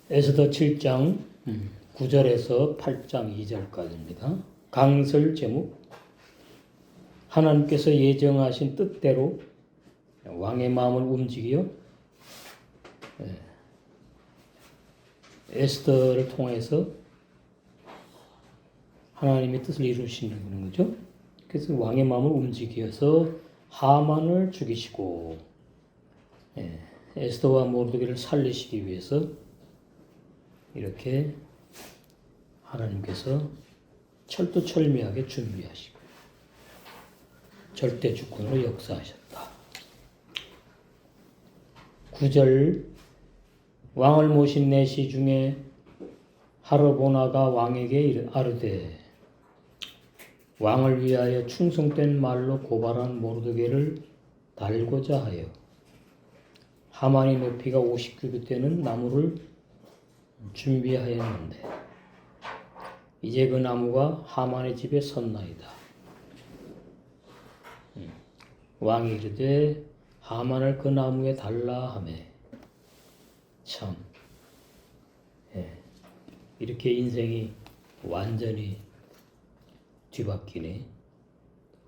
에스더 7장 9절에서 8장 2절까지입니다. 강설 제목. 하나님께서 예정하신 뜻대로 왕의 마음을 움직여 에스더를 통해서 하나님의 뜻을 이루시는 거죠. 그래서 왕의 마음을 움직여서 하만을 죽이시고 에스더와 모르드게를 살리시기 위해서 이렇게 하나님께서 철두철미하게 준비하시고 절대 주권으로 역사하셨다. 9절 왕을 모신 내시 중에 하르보나가 왕에게 아르되 왕을 위하여 충성된 말로 고발한 모르드게를 달고자 하여 하만의 높이가 50규빗 되는 나무를 준비하였는데 이제 그 나무가 하만의 집에 섰나이다. 왕이 이르되 하만을 그 나무에 달라 하매 참 이렇게 인생이 완전히 뒤바뀌네.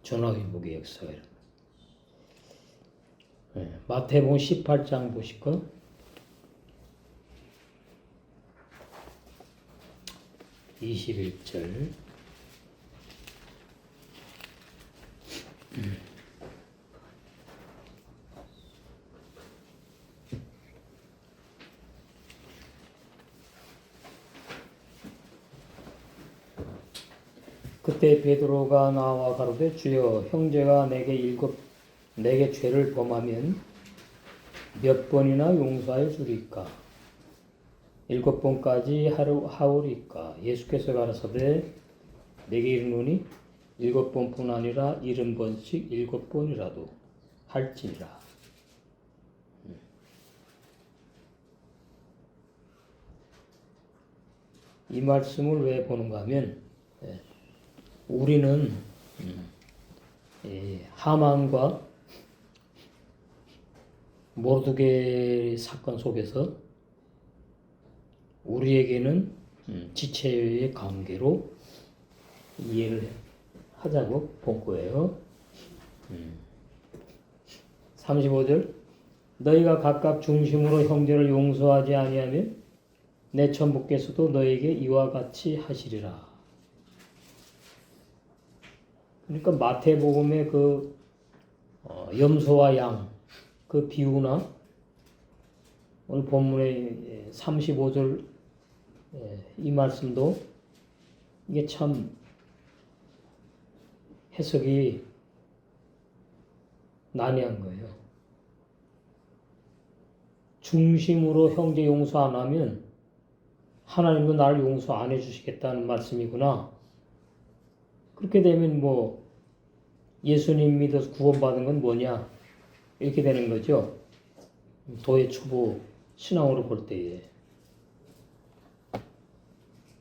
전화위복의 역사가 이런. 마태복음 18장 보실까? 21절. 그때 베드로가 나와 가로되 주여 형제가 내게 죄를 범하면 몇 번이나 용서하여 주리까? 7번까지 하오리까? 예수께서 가라사대 내게 이르노니 7번뿐 아니라 70번씩 7번이라도 할지니라. 이 말씀을 왜 보는가 하면 우리는 하만과 모르드게 사건 속에서 우리에게는 지체의 관계로 이해를 하자고 본 거예요. 35절 너희가 각각 중심으로 형제를 용서하지 아니하면 내 천부께서도 너에게 이와 같이 하시리라. 그러니까 마태복음의 그 염소와 양 그 비유나 오늘 본문의 35절 이 말씀도 이게 참 해석이 난해한 거예요. 중심으로 형제 용서 안 하면 하나님도 나를 용서 안 해주시겠다는 말씀이구나. 그렇게 되면 뭐 예수님 믿어서 구원받은 건 뭐냐 이렇게 되는 거죠. 도의 초보 신앙으로 볼 때에.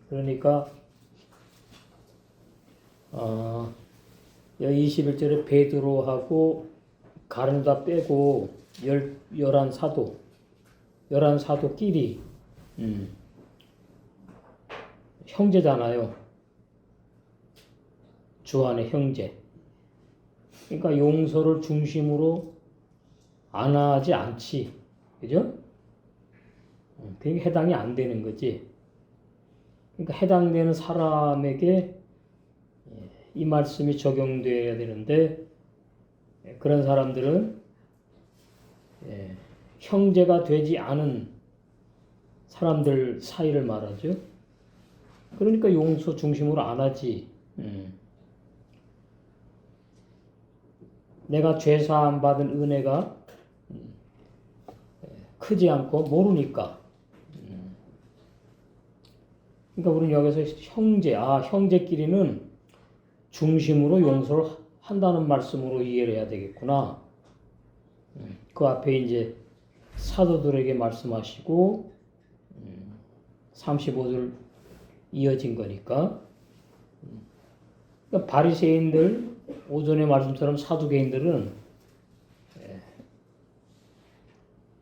그러니까 여기 21절에 베드로하고 가룟유다 빼고 11 사도끼리 형제잖아요. 주 안의 형제. 그러니까 용서를 중심으로 안 하지 않지. 그죠? 그게 해당이 안 되는 거지. 그러니까 해당되는 사람에게 이 말씀이 적용돼야 되는데 그런 사람들은 형제가 되지 않은 사람들 사이를 말하죠. 그러니까 용서 중심으로 안 하지. 내가 죄사함 받은 은혜가 크지 않고 모르니까. 그러니까 우리는 여기서 형제끼리는 중심으로 용서를 한다는 말씀으로 이해를 해야 되겠구나. 그 앞에 이제 사도들에게 말씀하시고 35절 이어진 거니까. 그러니까 바리새인들 오전의 말씀처럼 사두개인들은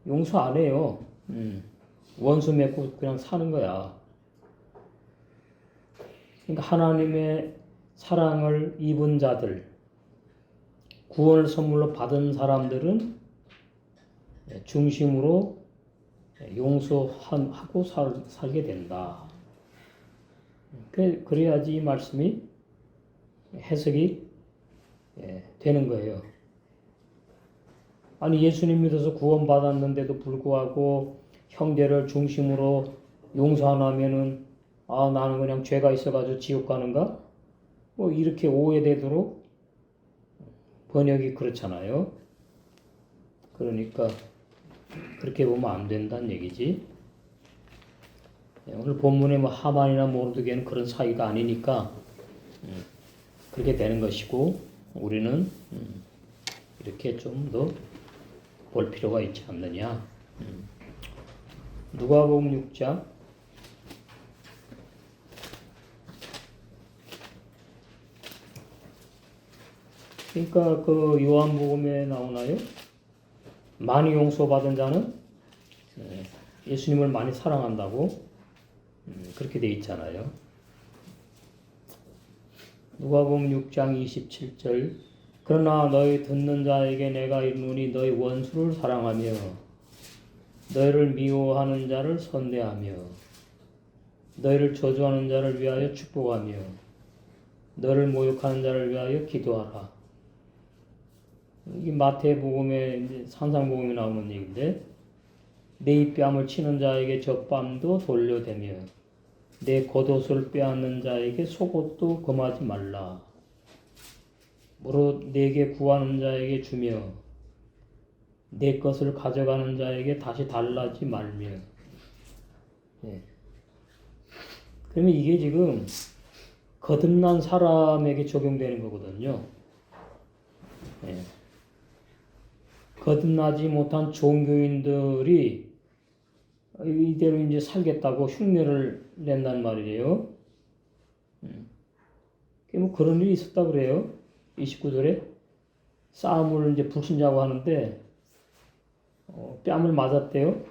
용서 안 해요. 원수 맺고 그냥 사는 거야. 그러니까 하나님의 사랑을 입은 자들, 구원을 선물로 받은 사람들은 중심으로 용서하고 살게 된다. 그래야지 이 말씀이 해석이 되는 거예요. 아니 예수님 믿어서 구원받았는데도 불구하고 형제를 중심으로 용서 안 하면은 나는 그냥 죄가 있어가지고 지옥 가는가? 뭐 이렇게 오해되도록 번역이 그렇잖아요. 그러니까 그렇게 보면 안 된다는 얘기지. 오늘 본문에 뭐 하만이나 모르드게는 그런 사이가 아니니까 그렇게 되는 것이고 우리는 이렇게 좀 더 볼 필요가 있지 않느냐. 누가복음 6장 그러니까 그 요한복음에 나오나요? 많이 용서받은 자는 예수님을 많이 사랑한다고 그렇게 돼 있잖아요. 누가복음 6장 27절 그러나 너희 듣는 자에게 내가 이르노니 너희 원수를 사랑하며 너희를 미워하는 자를 선대하며 너희를 저주하는 자를 위하여 축복하며 너를 모욕하는 자를 위하여 기도하라. 이 마태복음에 이제 산상복음에 나오는 얘기인데 내 뺨을 치는 자에게 젖밤도 돌려대며 내 겉옷을 빼앗는 자에게 속옷도 검하지 말라. 무릇 내게 구하는 자에게 주며 내 것을 가져가는 자에게 다시 달라지 말며. 그러면 이게 지금 거듭난 사람에게 적용되는 거거든요. 거듭나지 못한 종교인들이 이대로 이제 살겠다고 흉내를 낸단 말이에요. 뭐 그런 일이 있었다 그래요. 29절에 싸움을 이제 불신자고 하는데 뺨을 맞았대요.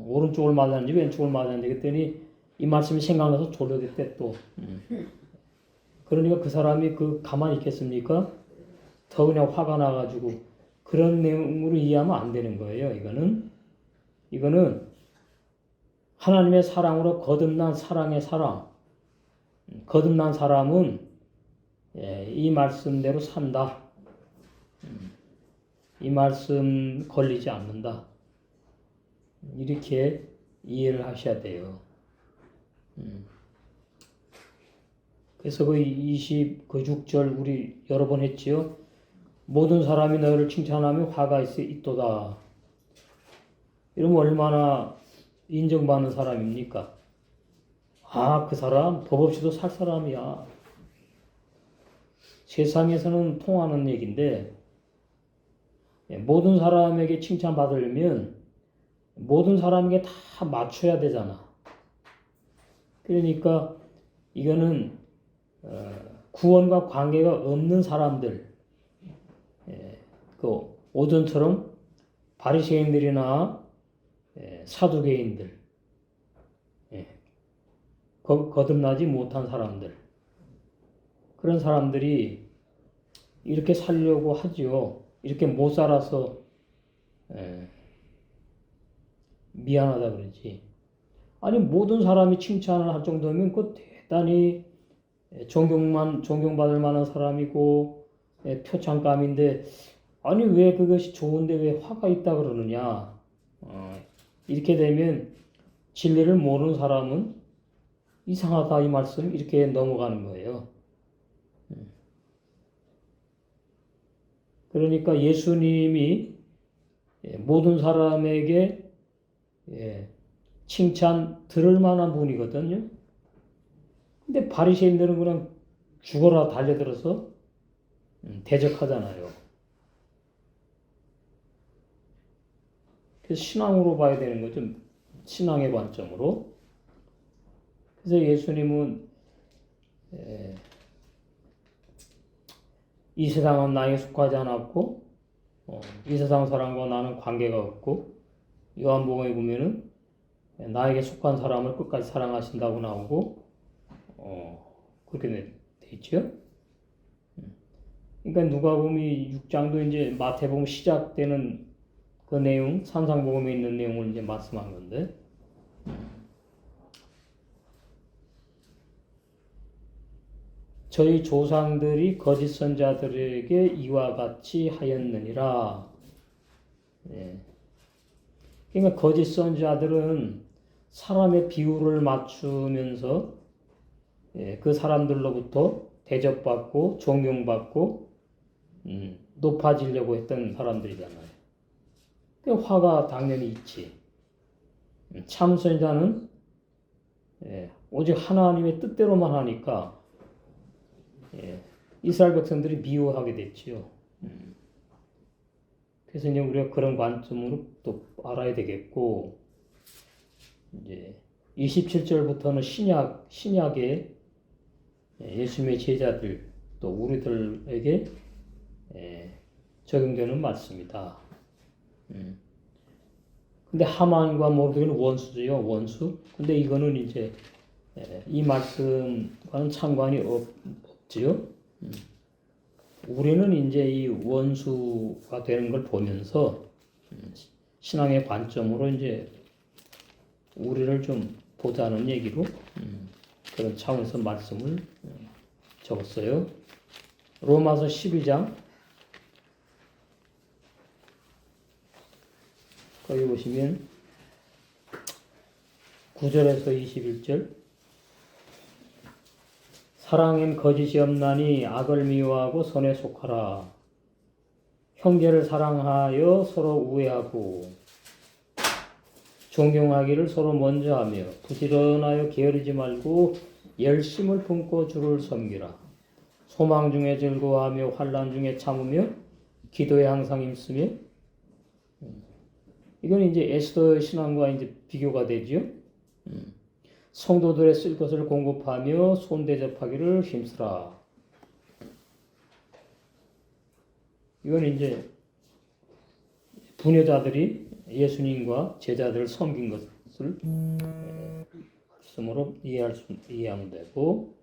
오른쪽을 맞았는지 왼쪽을 맞았는지 그랬더니 이 말씀이 생각나서 졸려댔대 또. 그러니까 그 사람이 가만히 있겠습니까? 더 그냥 화가 나가지고 그런 내용으로 이해하면 안 되는 거예요. 이거는 하나님의 사랑으로 거듭난 사랑의 사랑. 거듭난 사람은 이 말씀대로 산다. 이 말씀 걸리지 않는다. 이렇게 이해를 하셔야 돼요. 그래서 그 26절 우리 여러 번 했지요. 모든 사람이 너를 칭찬하며 화가 있도다. 이러면 얼마나 인정받는 사람입니까? 그 사람 법 없이도 살 사람이야. 세상에서는 통하는 얘기인데 모든 사람에게 칭찬받으려면 모든 사람에게 다 맞춰야 되잖아. 그러니까 이거는 구원과 관계가 없는 사람들, 오전처럼 바리새인들이나 사두개인들, 거듭나지 못한 사람들, 그런 사람들이 이렇게 살려고 하지요. 이렇게 못 살아서 미안하다 그러지. 아니 모든 사람이 칭찬을 할 정도면 그 대단히 존경받을 만한 사람이고 표창감인데 아니 왜 그것이 좋은데 왜 화가 있다 그러느냐. 이렇게 되면 진리를 모르는 사람은 이상하다 이 말씀 이렇게 넘어가는 거예요. 그러니까 예수님이 모든 사람에게 칭찬 들을 만한 분이거든요. 근데 바리새인들은 그냥 죽어라 달려들어서 대적하잖아요. 그래서 신앙으로 봐야 되는 거죠. 신앙의 관점으로. 그래서 예수님은 이 세상은 나에게 속하지 않았고 이 세상 사람과 나는 관계가 없고 요한복음에 보면은 나에게 속한 사람을 끝까지 사랑하신다고 나오고 그렇게 돼 있죠. 그러니까 누가복음이 6장도 이제 마태복음 시작되는 그 내용, 산상복음에 있는 내용을 이제 말씀한 건데, 저희 조상들이 거짓 선자들에게 이와 같이 하였느니라. 예. 그러니까 거짓 선자들은 사람의 비율을 맞추면서 그 사람들로부터 대접받고 존경받고 높아지려고 했던 사람들이잖아요. 그 화가 당연히 있지. 참 선자는 오직 하나님의 뜻대로만 하니까 이스라엘 백성들이 미워하게 됐지요. 그래서 이제 우리가 그런 관점으로 또 알아야 되겠고, 이제 27절부터는 신약의 예수님의 제자들 또 우리들에게 적용되는 말씀이다. 근데 하만과 모르드게는 원수죠, 원수. 근데 이거는 이제 이 말씀과는 상관이 없지요. 우리는 이제 이 원수가 되는 걸 보면서 신앙의 관점으로 이제 우리를 좀 보자는 얘기로 그런 차원에서 말씀을 적었어요. 로마서 12장 거기 보시면 9절에서 21절 사랑엔 거짓이 없나니 악을 미워하고 선에 속하라. 형제를 사랑하여 서로 우애하고 존경하기를 서로 먼저 하며 부지런하여 게으르지 말고 열심을 품고 주를 섬기라. 소망 중에 즐거워하며 환난 중에 참으며 기도에 항상 힘쓰며. 이건 이제 에스더 신앙과 이제 비교가 되지요. 성도들의 쓸 것을 공급하며 손대접하기를 힘쓰라. 이건 이제 부녀자들이 예수님과 제자들을 섬긴 것을 말씀으로 이해하면 되고,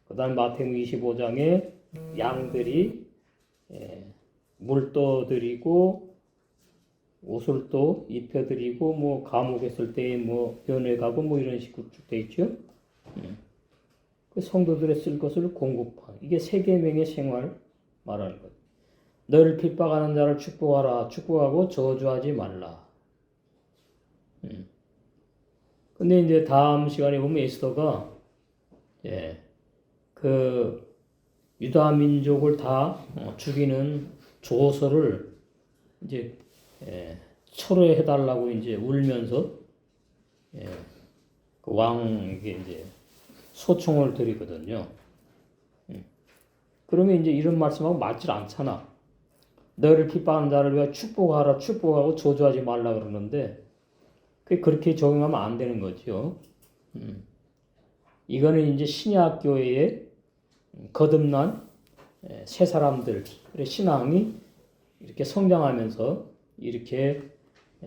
그 다음 마태복음 25장에 양들이 물도 드리고 옷을 또 입혀드리고 뭐 감옥에 있을 때 뭐 변회 가고 뭐 이런 식으로 쭉 돼 있죠. 그 성도들의 쓸 것을 공급한 이게 세계명의 생활 말하는 것. 너를 핍박하는 자를 축복하라. 축복하고 저주하지 말라. 근데 이제 다음 시간에 보면 에스더가 그 유다 민족을 다 죽이는 조서를 이제 철회해달라고 이제 울면서 그 왕에게 이제 소총을 드리거든요. 그러면 이제 이런 말씀하고 맞질 않잖아. 너를 핍박하는 자를 위하여 축복하라, 축복하고 저주하지 말라 그러는데 그렇게 적용하면 안 되는 거죠. 이거는 이제 신약 교회의 거듭난 새 사람들의 신앙이 이렇게 성장하면서 이렇게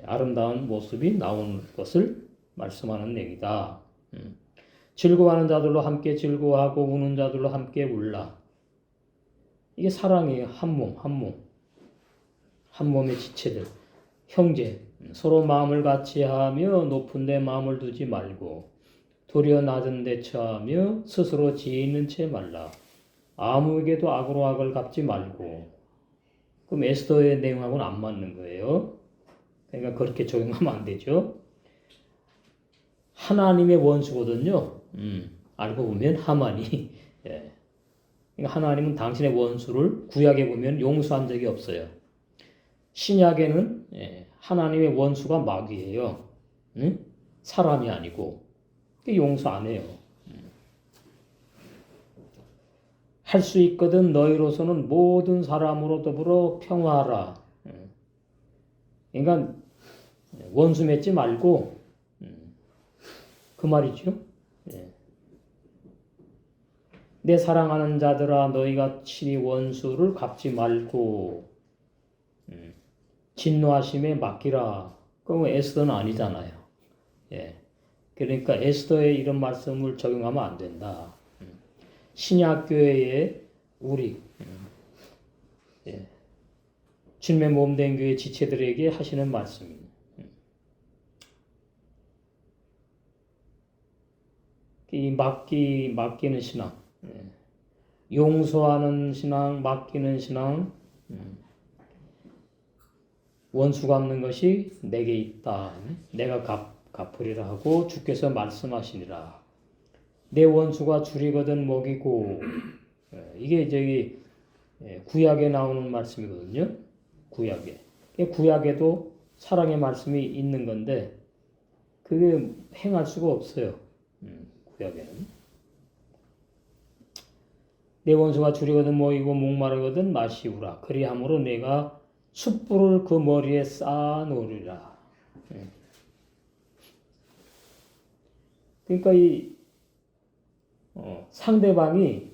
아름다운 모습이 나오는 것을 말씀하는 내용이다. 즐거워하는 자들로 함께 즐거워하고 우는 자들로 함께 울라. 이게 사랑이에요. 한 몸, 한 몸. 한 몸의 지체들. 형제. 서로 마음을 같이 하며 높은 데 마음을 두지 말고 도리어 낮은 데 처하며 스스로 지혜 있는 채 말라. 아무에게도 악으로 악을 갚지 말고. 그럼 에스더의 내용하고는 안 맞는 거예요. 그러니까 그렇게 적용하면 안 되죠. 하나님의 원수거든요. 알고 보면 하만이. 그러니까 하나님은 당신의 원수를 구약에 보면 용서한 적이 없어요. 신약에는 하나님의 원수가 마귀예요. 사람이 아니고 용서 안 해요. 할 수 있거든 너희로서는 모든 사람으로 더불어 평화하라. 그러니까 원수 맺지 말고 그 말이죠. 내 사랑하는 자들아 너희가 친히 원수를 갚지 말고 진노하심에 맡기라. 그럼 에스더는 아니잖아요. 예. 그러니까 에스더의 이런 말씀을 적용하면 안 된다. 신약교회의 우리 예. 주님의 몸된 교회 지체들에게 하시는 말씀입니다. 이 맡기는 신앙, 용서하는 신앙, 맡기는 신앙, 원수 갚는 것이 내게 있다. 내가 갚으리라 하고 주께서 말씀하시니라. 내 원수가 줄이거든 먹이고. 이게 저기 구약에 나오는 말씀이거든요. 구약에도 사랑의 말씀이 있는 건데 그게 행할 수가 없어요. 구약에는. 내 원수가 줄이거든 먹이고 목마르거든 마시우라. 그리함으로 내가 숯불을 그 머리에 쌓아 놓으리라. 그러니까 이 상대방이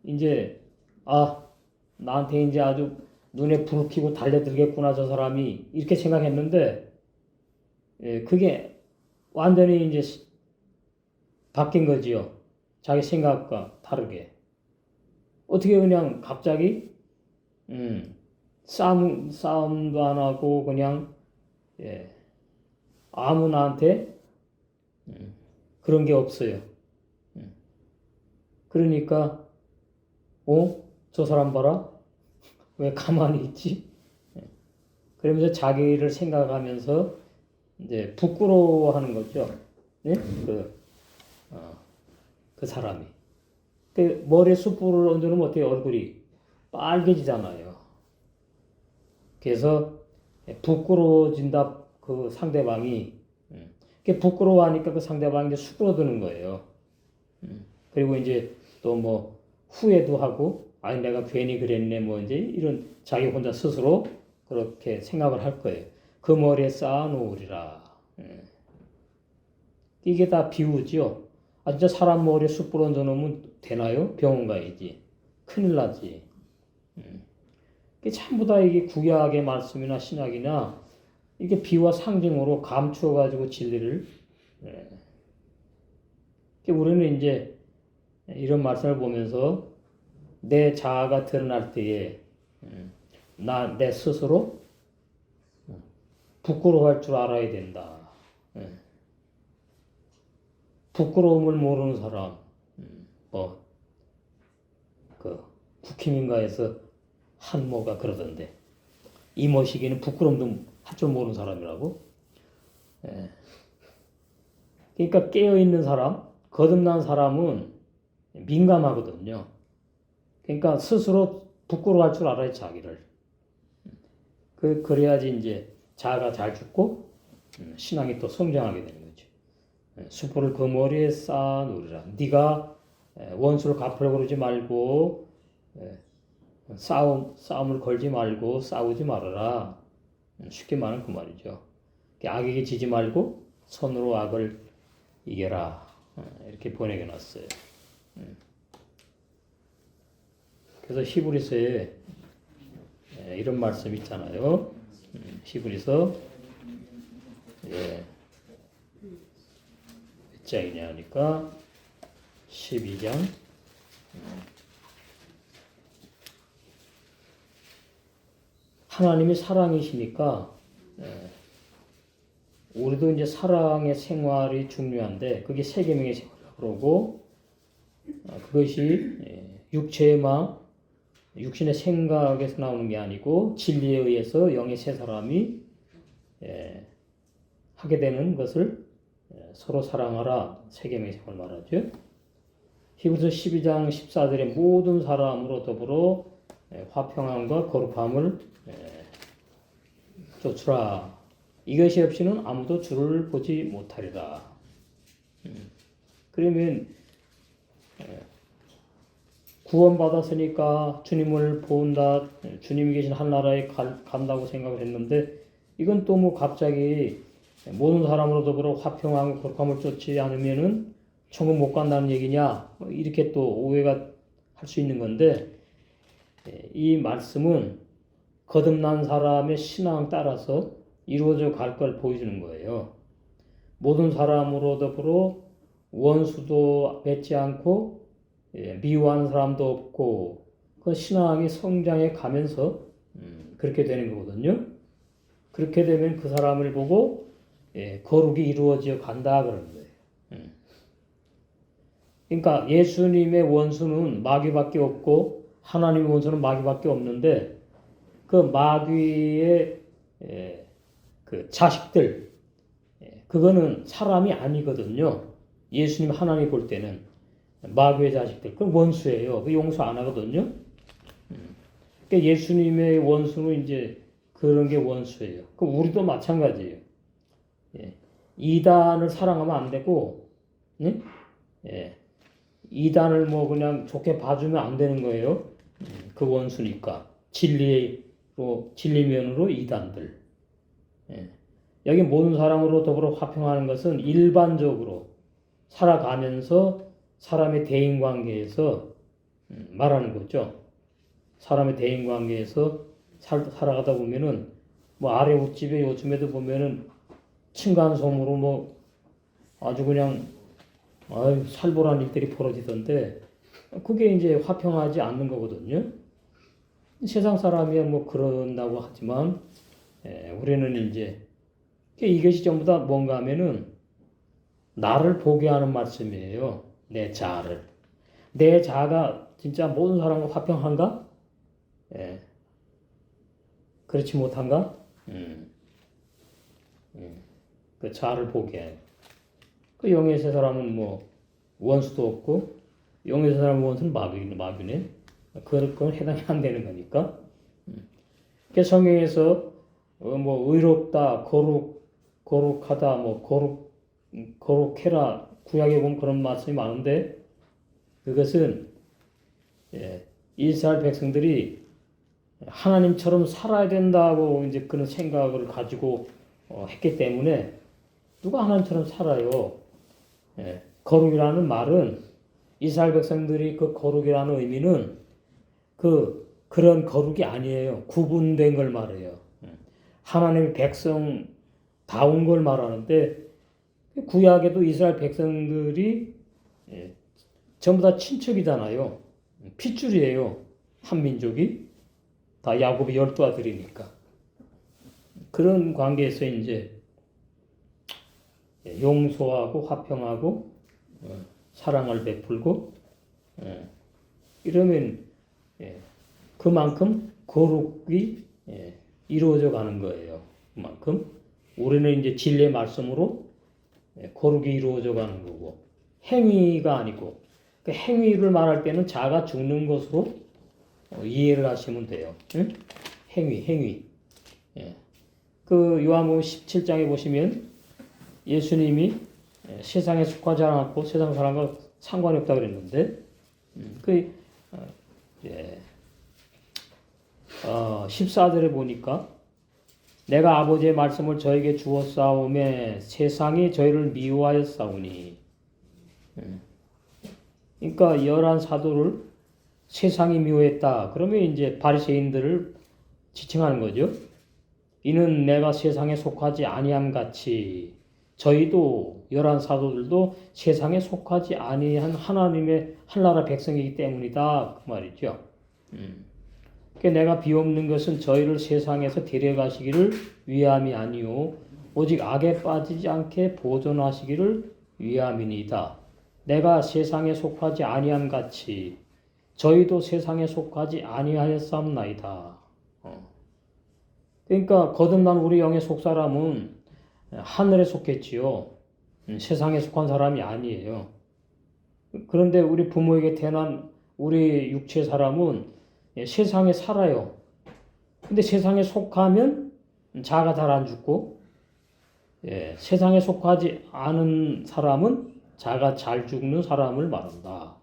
이제 나한테 이제 아주 눈에 불을 켜고 달려들겠구나 저 사람이 이렇게 생각했는데 그게 완전히 이제 바뀐 거지요. 자기 생각과 다르게. 어떻게 그냥 갑자기 싸움도 안 하고 그냥 아무 나한테 그런 게 없어요. 그러니까 저 사람 봐라. 왜 가만히 있지? 그러면서 자기를 생각하면서 이제 부끄러워하는 거죠. 네? 그 사람이. 그 머리에 숯불을 얹어놓으면 어떻게 얼굴이 빨개지잖아요. 그래서 부끄러워진다 그 상대방이. 부끄러워하니까 그 상대방이 이제 수그러드는 거예요. 그리고 이제 또 뭐 후회도 하고 아니 내가 괜히 그랬네 뭐 이제 이런 자기 혼자 스스로 그렇게 생각을 할 거예요. 그 머리에 쌓아 놓으리라. 이게 다 비유죠. 진짜 사람 머리에 숯불 얹어 놓으면 되나요? 병원 가야지. 큰일 나지. 이게 전부 다 이게 구약의 말씀이나 신약이나 이게 비와 상징으로 감추어 가지고 진리를 우리는 이제 이런 말씀을 보면서 내 자아가 드러날 때에 내 스스로 부끄러워할 줄 알아야 된다. 부끄러움을 모르는 사람, 국힘인가에서 한모가 그러던데 이모시기는 부끄러움도 할 줄 모르는 사람이라고. 그러니까 깨어있는 사람, 거듭난 사람은 민감하거든요. 그러니까 스스로 부끄러워할 줄 알아요, 자기를. 그래야지 이제 자아가 잘 죽고 신앙이 또 성장하게 되는 거죠. 숯불을 그 머리에 쌓아 놓으리라. 네가 원수를 갚으려고 그러지 말고 싸움을 걸지 말고 싸우지 말아라. 쉽게 말하면 그 말이죠. 악에게 지지 말고 선으로 악을 이겨라. 이렇게 번역해 놨어요. 그래서 히브리서에 이런 말씀 있잖아요. 히브리서 몇 장이냐 하니까 12장 하나님이 사랑이시니까 우리도 이제 사랑의 생활이 중요한데 그게 세계명의 생활이라고 그러고 그것이 육체의 마음, 육신의 생각에서 나오는 게 아니고 진리에 의해서 영의 세 사람이 하게 되는 것을 서로 사랑하라 세계명의 생활을 말하죠. 히브리서 12장 14절에 모든 사람으로 더불어 화평함과 거룩함을 쫓으라. 이것이 없이는 아무도 주를 보지 못하리라. 그러면 구원받았으니까 주님을 본다, 주님이 계신 한나라에 간다고 생각을 했는데 이건 또 뭐 갑자기 모든 사람으로 더불어 화평하고 거룩함을 쫓지 않으면은 천국 못 간다는 얘기냐 이렇게 또 오해가 할 수 있는 건데 이 말씀은 거듭난 사람의 신앙 따라서 이루어져 갈 걸 보여주는 거예요. 모든 사람으로 더불어 원수도 맺지 않고 미워하는 사람도 없고 그 신앙이 성장해 가면서 그렇게 되는 거거든요. 그렇게 되면 그 사람을 보고 거룩이 이루어져 간다 그러는 거예요. 그러니까 예수님의 원수는 마귀밖에 없고 하나님의 원수는 마귀밖에 없는데 그 마귀의 그 자식들 그거는 사람이 아니거든요. 예수님 하나님 볼 때는 마귀의 자식들 그건 원수예요. 그 용서 안 하거든요. 그러니까 예수님의 원수는 이제 그런 게 원수예요. 그 우리도 마찬가지예요. 이단을 사랑하면 안 되고, 이단을 뭐 그냥 좋게 봐주면 안 되는 거예요. 그 원수니까 진리면으로 이단들. 여기 모든 사람으로 더불어 화평하는 것은 일반적으로 살아가면서 사람의 대인 관계에서 말하는 거죠. 사람의 대인 관계에서 살아가다 보면은 뭐 아래 옷집에 요즘에도 보면은 층간소음으로 뭐 아주 그냥 살벌한 일들이 벌어지던데 그게 이제 화평하지 않는 거거든요. 세상 사람이야 뭐 그런다고 하지만 우리는 이제 이것이 전부 다 뭔가 하면은 나를 보게 하는 말씀이에요. 내 자아를. 내 자아가 진짜 모든 사람과 화평한가? 그렇지 못한가? 그 자아를 보게 해요. 그 영의 세 사람은 뭐 원수도 없고 영의 세 사람은 원수는 마귀네. 그건 해당이 안 되는 거니까. 그 성경에서 뭐 의롭다, 거룩하다, 뭐 거룩해라 구약에 보면 그런 말씀이 많은데 그것은 이스라엘 백성들이 하나님처럼 살아야 된다고 이제 그런 생각을 가지고 했기 때문에 누가 하나님처럼 살아요. 거룩이라는 말은 이스라엘 백성들이 그 거룩이라는 의미는 그런 거룩이 아니에요. 구분된 걸 말해요. 하나님의 백성다운 걸 말하는데 구약에도 이스라엘 백성들이 전부 다 친척이잖아요. 핏줄이에요. 한 민족이 다 야곱의 12아들이니까 그런 관계에서 이제 용서하고 화평하고 사랑을 베풀고 이러면 그만큼 거룩이 이루어져 가는 거예요. 그만큼 우리는 이제 진리의 말씀으로 거룩이 이루어져 가는 거고 행위가 아니고 그 행위를 말할 때는 자가 죽는 것으로 이해를 하시면 돼요. 응? 행위. 그 요한복음 17장에 보시면 예수님이 세상에 속하지 않았고 세상 사람과 상관이 없다 그랬는데 14절에 보니까 내가 아버지의 말씀을 저에게 주었사오매 세상이 저희를 미워하였사오니 그러니까 11사도를 세상이 미워했다. 그러면 이제 바리새인들을 지칭하는 거죠. 이는 내가 세상에 속하지 아니함 같이 저희도 11사도들도 세상에 속하지 아니한 하나님의 한나라 백성이기 때문이다. 그 말이죠. 그러니까 내가 비옵는 것은 저희를 세상에서 데려가시기를 위함이 아니요 오직 악에 빠지지 않게 보존하시기를 위함이니이다. 내가 세상에 속하지 아니함 같이 저희도 세상에 속하지 아니하였사옵나이다. 그러니까 거듭난 우리 영의 속사람은 하늘에 속했지요. 세상에 속한 사람이 아니에요. 그런데 우리 부모에게 태어난 우리 육체 사람은 세상에 살아요. 근데 세상에 속하면 자가 잘 안 죽고 세상에 속하지 않은 사람은 자가 잘 죽는 사람을 말한다.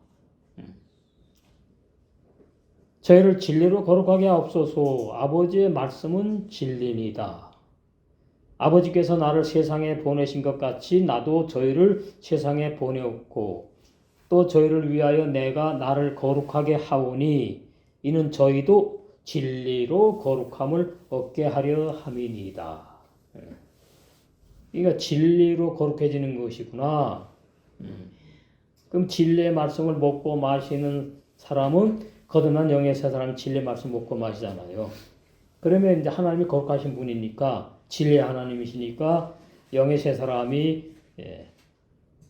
저희를 진리로 거룩하게 하옵소서. 아버지의 말씀은 진리니이다. 아버지께서 나를 세상에 보내신 것 같이 나도 저희를 세상에 보내었고 또 저희를 위하여 내가 나를 거룩하게 하오니 이는 저희도 진리로 거룩함을 얻게 하려 함이니이다. 그러니까 진리로 거룩해지는 것이구나. 그럼 진리의 말씀을 먹고 마시는 사람은 거듭난 영의 새 사람은 진리의 말씀 먹고 마시잖아요. 그러면 이제 하나님이 거룩하신 분이니까 진리의 하나님이시니까 영의 새 사람이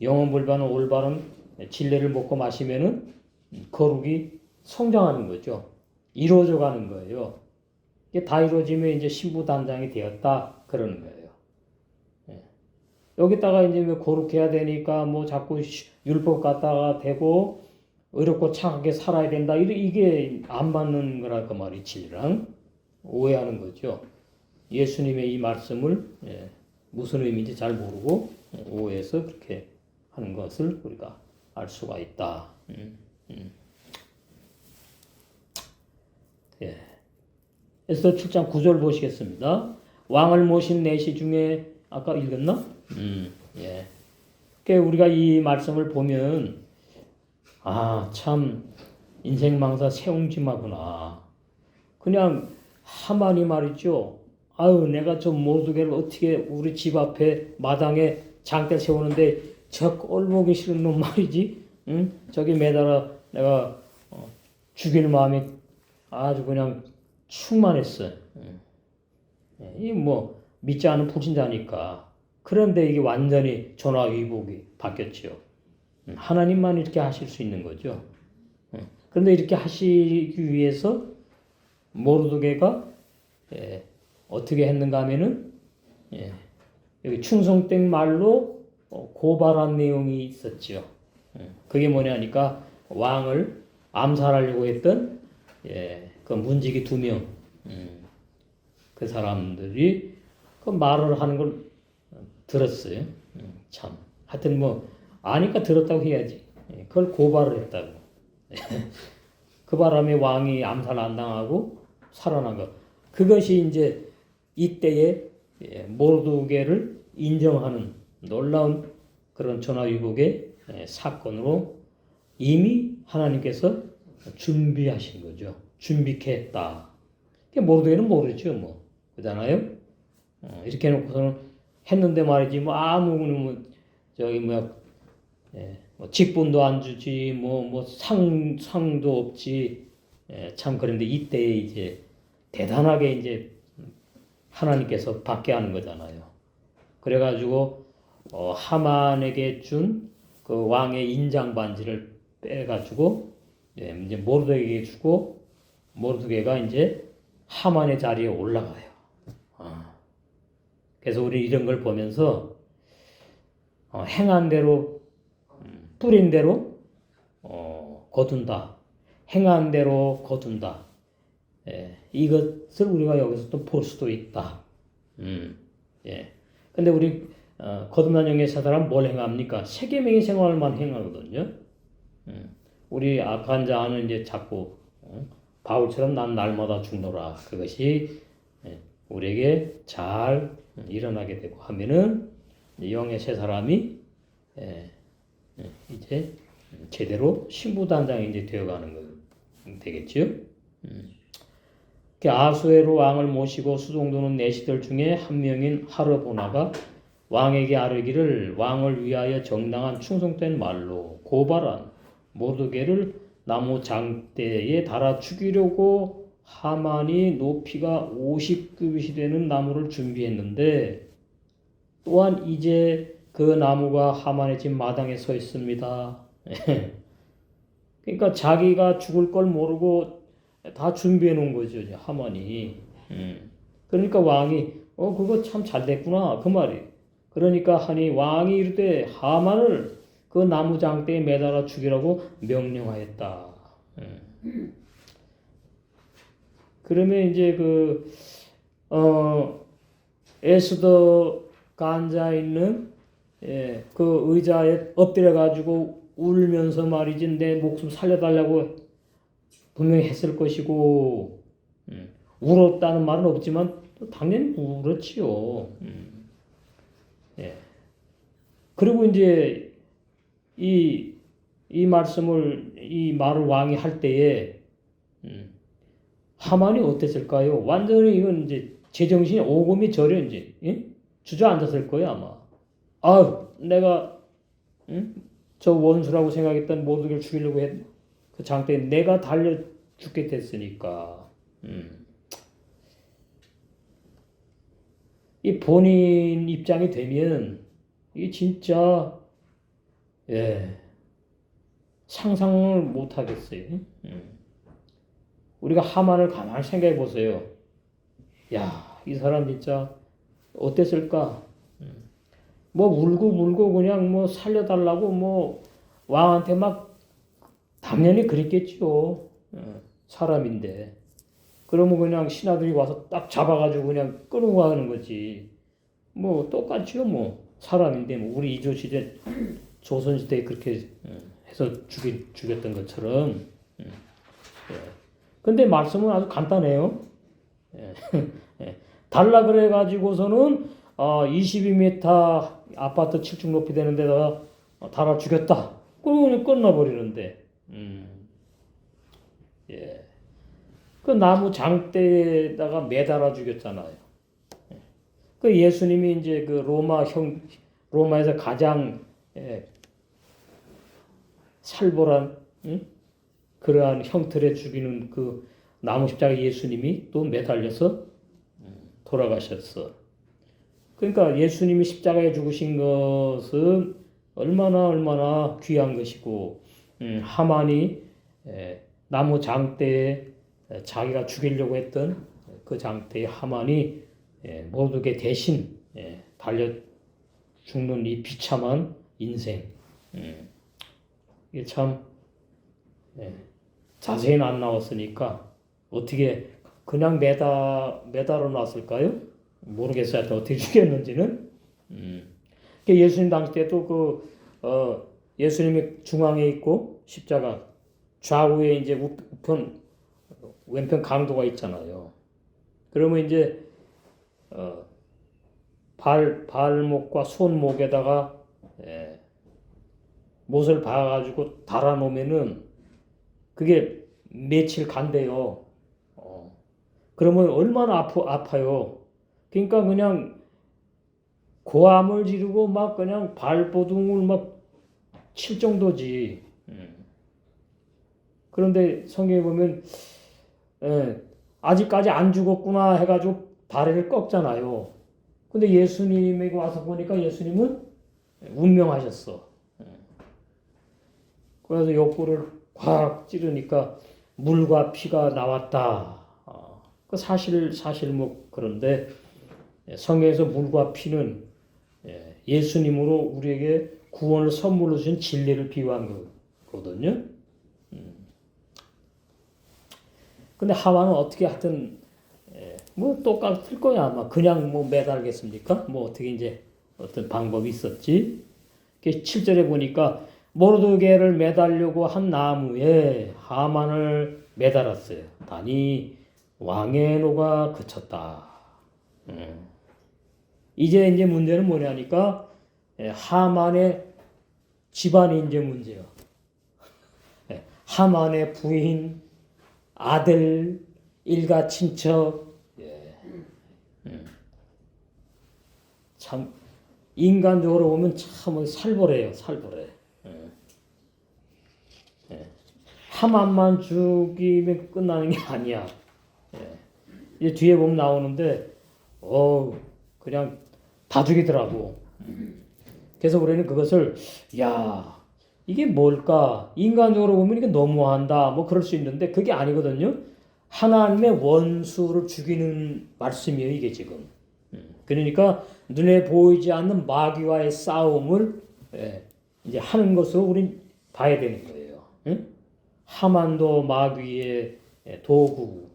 영원불변한 올바른 진리를 먹고 마시면은 거룩이 성장하는 거죠. 이루어져 가는 거예요. 이게 다 이루어지면 이제 신부단장이 되었다 그러는 거예요. 여기다가 이제 뭐 거룩해야 되니까 뭐 자꾸 율법 갖다가 대고 의롭고 착하게 살아야 된다. 이게 안 맞는 거랄까 말이 진리랑 오해하는 거죠. 예수님의 이 말씀을 무슨 의미인지 잘 모르고 오해해서 그렇게 하는 것을 우리가 알 수가 있다. 예. 에스더 7장 9절 보시겠습니다. 왕을 모신 내시 중에 아까 읽었나? 예. 그러니까 우리가 이 말씀을 보면 참 인생망사 세옹지마구나. 그냥 하만이 말이죠. 내가 저 모두개를 어떻게 우리 집 앞에 마당에 장대 세우는데 저 꼴보기 싫은 놈 말이지. 저기 매달아 내가 죽일 마음이 아주 그냥 충만했어요. 이 뭐 믿지 않은 불신자니까. 그런데 이게 완전히 전화위복이 바뀌었죠. 하나님만 이렇게 하실 수 있는 거죠. 그런데 이렇게 하시기 위해서 모르드게가 어떻게 했는가 하면은 여기 충성된 말로 고발한 내용이 있었죠. 그게 뭐냐니까 왕을 암살하려고 했던 그 문지기 2명 그 사람들이 그 말을 하는 걸 들었어요. 참 하여튼 뭐 아니까 들었다고 해야지. 그걸 고발을 했다고. 그 바람에 왕이 암살 안 당하고 살아난 것. 그것이 이제 이때의 모르드게를 인정하는 놀라운 그런 전화위복의 사건으로 이미 하나님께서 준비하신 거죠. 준비케 했다. 모르드게는 모르죠, 뭐. 그잖아요? 이렇게 해놓고서는 했는데 말이지, 뭐, 저기, 뭐, 직분도 안 주지, 상도 없지. 참, 그런데 이때 이제 대단하게 이제 하나님께서 받게 하는 거잖아요. 그래가지고, 하만에게 준 그 왕의 인장 반지를 빼가지고, 이제 모르드게에게 주고, 모르드게가 이제 하만의 자리에 올라가요. 그래서 우리 이런 걸 보면서 행한 대로 뿌린 대로 거둔다. 행한 대로 거둔다. 이것을 우리가 여기서 또 볼 수도 있다. 근데 우리 거듭난 영의 사람은 뭘 행합니까? 세계명의 생활만 행하거든요. 우리 악한 자는 이제 자꾸 바울처럼 난 날마다 죽노라. 그것이 우리에게 잘 일어나게 되고 하면은 영의 새 사람이 이제 제대로 신부단장이 이제 되어가는 거 되겠죠. 아수에로 왕을 모시고 수종도는 내시들 중에 한 명인 하르보나가 왕에게 아뢰기를 왕을 위하여 정당한 충성된 말로 고발한 모르드게를 나무 장대에 달아 죽이려고 하만이 높이가 50규빗이 되는 나무를 준비했는데 또한 이제 그 나무가 하만의 집 마당에 서 있습니다. 그러니까 자기가 죽을 걸 모르고 다 준비해 놓은 거죠, 하만이. 그러니까 왕이 그거 참 잘 됐구나 그 말이. 그러니까 하니 왕이 이르되 하만을 그 나무 장대에 매달아 죽이라고 명령하였다. 그러면 이제 에스더가 앉아 있는 그 의자에 엎드려 가지고 울면서 말이지 내 목숨 살려달라고 분명히 했을 것이고 울었다는 말은 없지만 당연히 울었지요. 그리고 이제 이 말을 왕이 할 때에 하만이 어땠을까요? 완전히 이건 이제 제정신이 오금이 저려 이제 주저앉았을 거예요 아마. 아, 내가 저 원수라고 생각했던 모두를 죽이려고 했 그 장대에 내가 달려 죽게 됐으니까. 이 본인 입장이 되면 이게 진짜 상상을 못 하겠어요. 우리가 하만을 가만히 생각해 보세요. 야, 이 사람 진짜 어땠을까? 뭐 울고 그냥 뭐 살려달라고 뭐 왕한테 막 당연히 그랬겠죠. 사람인데. 그러면 그냥 신하들이 와서 딱 잡아가지고 그냥 끌고 가는 거지. 뭐 똑같죠 뭐. 사람인데 뭐 우리 이조시대 조선시대에 그렇게 해서 죽였던 것처럼. 근데 말씀은 아주 간단해요. 달라 그래 가지고서는 22m 아파트 7층 높이 되는 데다가 달아 죽였다. 그러면 끝나버리는데. 그 나무 장대에다가 매달아 죽였잖아요. 그 예수님이 이제 그 로마에서 가장 살벌한 그러한 형틀에 죽이는 그 나무 십자가 예수님이 또 매달려서 돌아가셨어. 그러니까 예수님이 십자가에 죽으신 것은 얼마나 귀한 것이고 하만이 나무 장대에 자기가 죽이려고 했던 그 장대에 하만이 모두에게 대신 달려 죽는 이 비참한 인생. 이게 참 자세히는 안 나왔으니까 어떻게 그냥 매달아 놨을까요? 모르겠어요. 어떻게 죽였는지는. 예수님 당시 때도 예수님이 중앙에 있고 십자가 좌우에 이제 우편 왼편 강도가 있잖아요. 그러면 이제 발목과 손목에다가 못을 박아가지고 달아놓으면은 그게 며칠 간대요. 그러면 얼마나 아파요. 그러니까 그냥 고함을 지르고 막 그냥 발버둥을 막 칠 정도지. 그런데 성경에 보면 아직까지 안 죽었구나 해가지고 다리를 꺾잖아요. 근데 예수님에게 와서 보니까 예수님은 운명하셨어. 그래서 옆구리를 꽉 찌르니까 물과 피가 나왔다. 그 사실 뭐 그런데 성경에서 물과 피는 예수님으로 우리에게 구원을 선물로 주신 진리를 비유한 거거든요. 근데 하와는 어떻게 하든 뭐 똑같을 거야 아마. 그냥 뭐 매달겠습니까? 뭐 어떻게 이제 어떤 방법이 있었지. 7절에 보니까 모르드게를 매달려고 한 나무에 하만을 매달았어요. 다니 왕의 노가 그쳤다. 이제 문제는 뭐냐니까 하만의 집안이 이제 문제야. 하만의 부인, 아들, 일가 친척. 참 인간적으로 보면 참 살벌해요. 하만만 죽이면 끝나는 게 아니야. 이제 뒤에 보면 나오는데 그냥 다 죽이더라고. 그래서 우리는 그것을 이게 뭘까? 인간적으로 보면 이게 너무한다. 뭐 그럴 수 있는데 그게 아니거든요. 하나님의 원수를 죽이는 말씀이에요. 이게 지금. 그러니까 눈에 보이지 않는 마귀와의 싸움을 이제 하는 것으로 우린 봐야 되는 거예요. 하만도 마귀의 도구,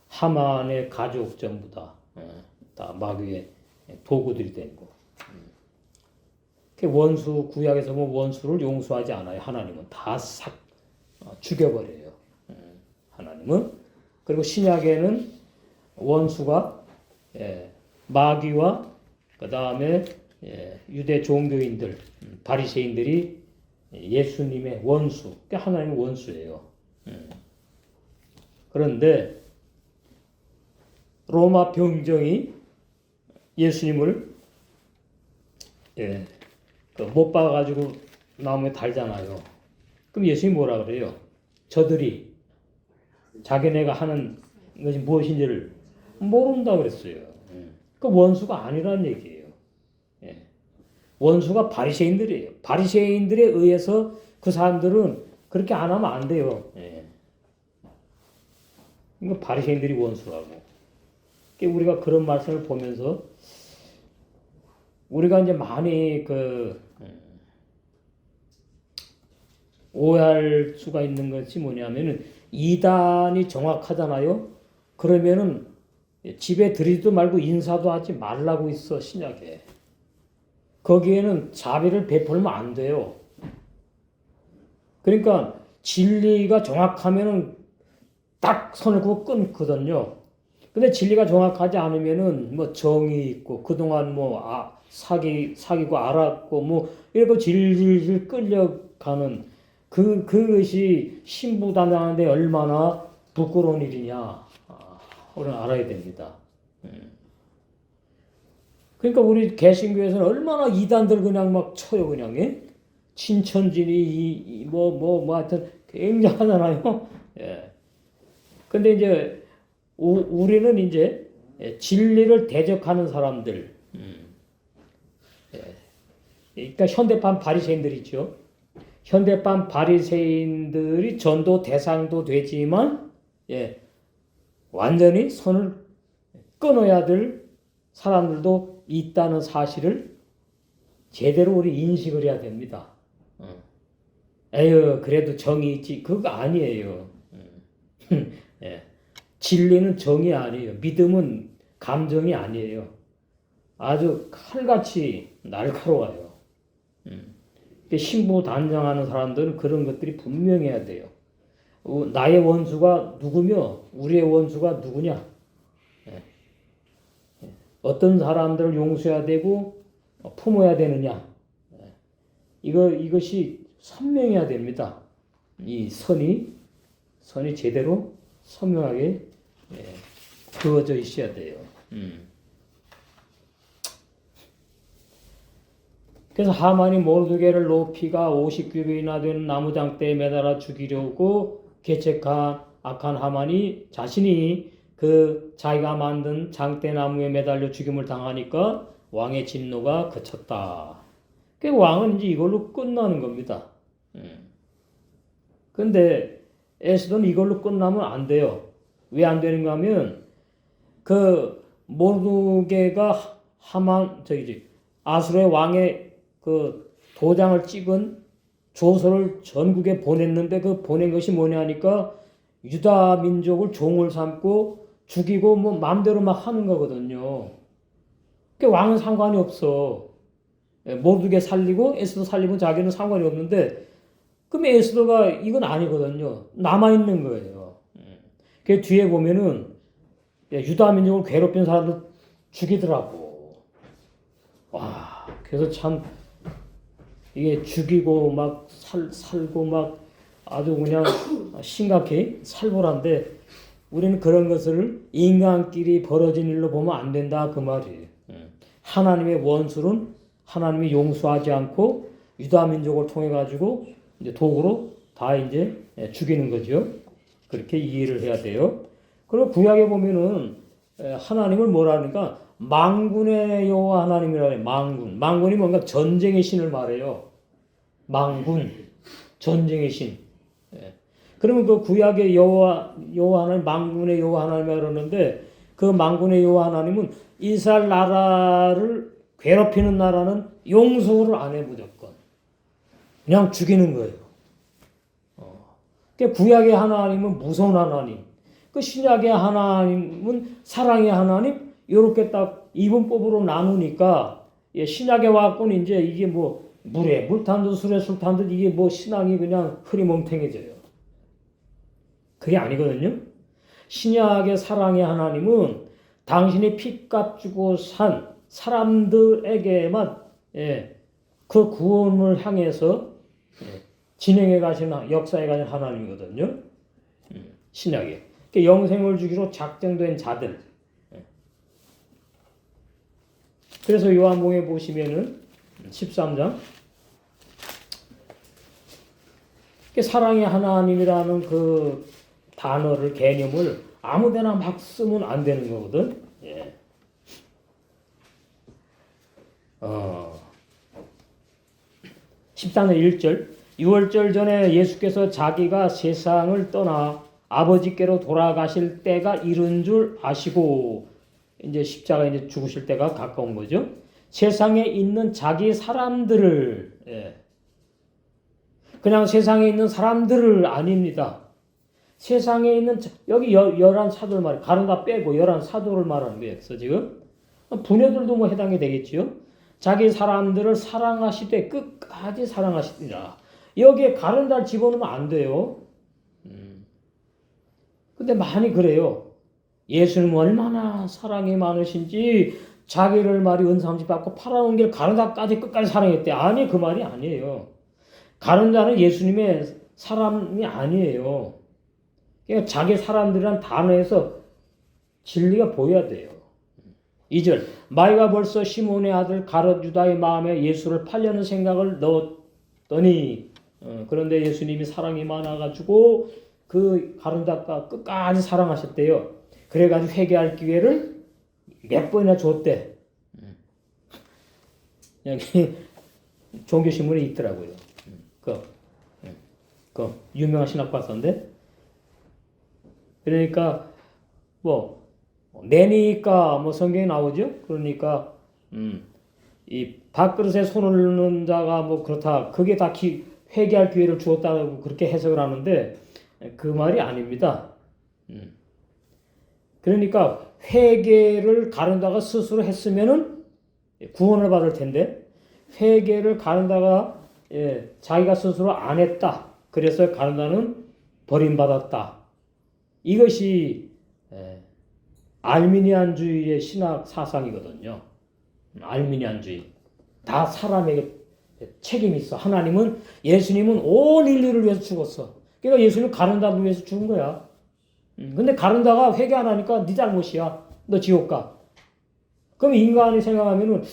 하만의 가족 전부 다 마귀의 도구들이 된 거. 원수 구약에서 보면 원수를 용서하지 않아요. 하나님은 다 죽여버려요. 하나님은. 그리고 신약에는 원수가 마귀와 그 다음에 유대 종교인들, 바리새인들이 예수님의 원수, 그러니까 하나님의 원수예요. 그런데 로마 병정이 예수님을 예, 못 박아가지고 나무에 달잖아요. 그럼 예수님이 뭐라 그래요? 저들이 자기네가 하는 것이 무엇인지를 모른다 그랬어요. 그 원수가 아니라는 얘기예요. 예. 원수가 바리새인들이에요. 바리새인들에 의해서 그 사람들은 그렇게 안 하면 안 돼요. 예. 이거 바리새인들이 원수라고. 그러니까 우리가 그런 말씀을 보면서 우리가 이제 많이 오해할 수가 있는 것이 뭐냐면은 이단이 정확하잖아요. 그러면은 집에 들이지도 말고 인사도 하지 말라고 있어 신약에. 거기에는 자비를 베풀면 안 돼요. 그러니까 진리가 정확하면은 딱 선을 그고 끊거든요. 근데 진리가 정확하지 않으면은 뭐 정이 있고 그동안 사귀고 알았고 뭐 이렇게 질질 끌려가는 그것이 신부단장하는데 얼마나 부끄러운 일이냐. 우리는 알아야 됩니다. 그러니까 우리 개신교에서는 얼마나 이단들 그냥 막 쳐요, 그냥. 예? 친천진이, 하여튼 굉장하잖아요. 예. 근데 이제, 우리는 이제 진리를 대적하는 사람들, 예. 그러니까 현대판 바리새인들이죠. 현대판 바리새인들이 전도 대상도 되지만, 예. 완전히 선을 끊어야 될 사람들도 있다는 사실을 제대로 우리 인식을 해야 됩니다. 에휴, 그래도 정이 있지. 그거 아니에요. 예. 진리는 정이 아니에요. 믿음은 감정이 아니에요. 아주 칼같이 날카로워요. 신부 단장하는 사람들은 그런 것들이 분명해야 돼요. 나의 원수가 누구며 우리의 원수가 누구냐? 어떤 사람들을 용서해야 되고 품어야 되느냐? 이것이 선명해야 됩니다. 이 선이 제대로 선명하게 그어져 있어야 돼요. 그래서 하만이 모르드게를 높이가 50규빗이나 되는 나무장대에 매달아 죽이려고 계책한 악한 하만이 자신이 자기가 만든 장대나무에 매달려 죽임을 당하니까 왕의 진노가 그쳤다. 그 왕은 이제 이걸로 끝나는 겁니다. 근데 에스더는 이걸로 끝나면 안 돼요. 왜 안 되는가 하면 모르드게가 아수르의 왕의 도장을 찍은 조서를 전국에 보냈는데 보낸 것이 뭐냐 하니까 유다 민족을 종을 삼고 죽이고 마음대로 막 하는 거거든요. 그 왕은 상관이 없어. 모르드게 살리고 에스더 살리면 자기는 상관이 없는데 그럼 에스더가 이건 아니거든요. 남아있는 거예요. 그 뒤에 보면은 유다 민족을 괴롭힌 사람들 죽이더라고. 와, 그래서 참 이게 죽이고 막 살고 막 아주 그냥 심각히 살벌한데 우리는 그런 것을 인간끼리 벌어진 일로 보면 안 된다 그 말이에요. 하나님의 원수는 하나님이 용서하지 않고 유다 민족을 통해 가지고 이제 도구로 다 이제 죽이는 거죠. 그렇게 이해를 해야 돼요. 그리고 구약에 보면은 하나님을 뭐라니까 망군의 여호와 하나님이라 해요. 망군이 뭔가 전쟁의 신을 말해요. 망군, 전쟁의 신. 그러면 그 구약의 여호와 하나님, 망군의 여호와 하나님이라 그러는데 그 망군의 여호와 하나님은 이스라엘 나라를 괴롭히는 나라는 용서를 안 해 무조건. 그냥 죽이는 거예요. 구약의 하나님은 무서운 하나님, 그 신약의 하나님은 사랑의 하나님, 이렇게 딱 이분법으로 나누니까 신약에 와서는 이제 이게 물에 물 탄 듯 술에 술 탄 듯 이게 신앙이 그냥 흐리멍텅해져요. 그게 아니거든요. 신약의 사랑의 하나님은 당신이 피값 주고 산 사람들에게만 그 구원을 향해서 진행해 가시는 역사에 가신 하나님이거든요. 신약에. 그러니까 영생을 주기로 작정된 자들. 그래서 요한복음에 보시면은 13장 사랑의 하나님이라는 그 단어를 개념을 아무데나 막 쓰면 안 되는 거거든. 예. 13장 1절 유월절 전에 예수께서 자기가 세상을 떠나 아버지께로 돌아가실 때가 이른 줄 아시고 이제 십자가 이제 죽으실 때가 가까운 거죠. 세상에 있는 자기 사람들을 그냥 세상에 있는 사람들을 아닙니다. 세상에 있는 여기 11사도를 말해 가룟다 빼고 11사도를 말하는 거예요. 그래서 지금 부녀들도 뭐 해당이 되겠지요. 자기 사람들을 사랑하시되 끝까지 사랑하시니라. 여기에 가룟다를 집어넣으면 안 돼요. 근데 많이 그래요. 예수님 얼마나 사랑이 많으신지 자기를 말이 은삼집 받고 팔아온 길 가룟다까지 끝까지 사랑했대. 아니 그 말이 아니에요. 가룟다는 예수님의 사람이 아니에요. 그러니까 자기 사람들이란 단어에서 진리가 보여야 돼요. 2절 마귀가 벌써 시몬의 아들 가룟 유다의 마음에 예수를 팔려는 생각을 넣었더니 그런데 예수님이 사랑이 많아가지고 그 가룟다가 끝까지 사랑하셨대요. 그래가지고 회개할 기회를 몇 번이나 줬대. 여기 종교신문에 있더라고요. 그 유명한 신학박사인데 그러니까 뭐 내니까 뭐 성경에 나오죠. 그러니까 이 밥그릇에 손을 넣는 자가 뭐 그렇다. 그게 다 회개할 기회를 주었다고 그렇게 해석을 하는데 그 말이 아닙니다. 그러니까 회개를 가룟다가 스스로 했으면은 구원을 받을 텐데 회개를 가룟다가 자기가 스스로 안 했다. 그래서 가룟다는 버림받았다. 이것이 알미니안주의의 신학 사상이거든요. 알미니안주의. 다 사람에게 책임이 있어. 하나님은 예수님은 온 인류를 위해서 죽었어. 그러니까 예수님은 가룟다를 위해서 죽은 거야. 근데 가룟다가 회개 안 하니까 네 잘못이야. 너 지옥 가. 그럼 인간이 생각하면은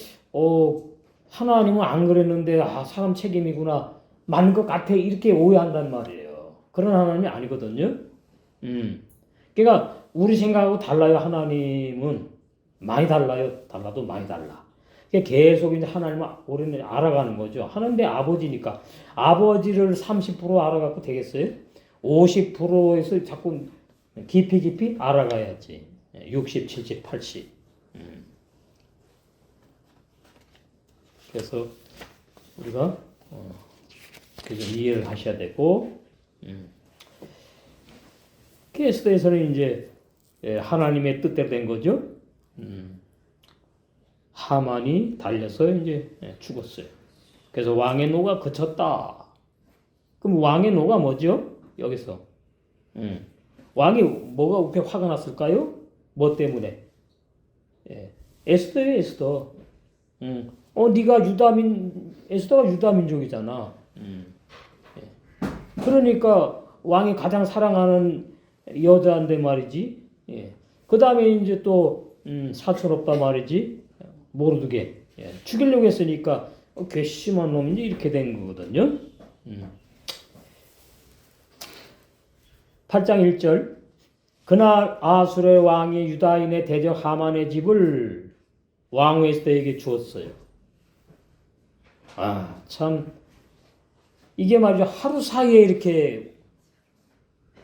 하나님은 안 그랬는데 사람 책임이구나. 맞는 것 같아. 이렇게 오해한단 말이에요. 그런 하나님이 아니거든요. 그러니까 우리 생각하고 달라요. 하나님은 많이 달라요. 달라도 많이 달라. 그러니까 계속 이제 하나님을 우리는 알아가는 거죠. 하나님 내 아버지니까 아버지를 30% 알아갖고 되겠어요? 50%에서 자꾸 깊이 알아가야지. 60, 70, 80. 그래서 우리가 좀 이해를 하셔야 되고 에스더에서는 이제 하나님의 뜻대로 된 거죠. 하만이 달려서 이제 죽었어요. 그래서 왕의 노가 그쳤다. 그럼 왕의 노가 뭐죠? 여기서 왕이 뭐가 그렇게 화가 났을까요? 뭐 때문에? 에스더예요, 에스더. 네가 에스더가 유다 민족이잖아. 그러니까 왕이 가장 사랑하는 여자인데 말이지. 그 다음에 이제 또 사촌 없다 말이지. 모르드게 죽이려고 했으니까 괘씸한 놈이지 이렇게 된 거거든요. 8장 1절 그날 아수르의 왕이 유다인의 대적 하만의 집을 왕 에스더에게 주었어요. 참 이게 말이죠. 하루 사이에 이렇게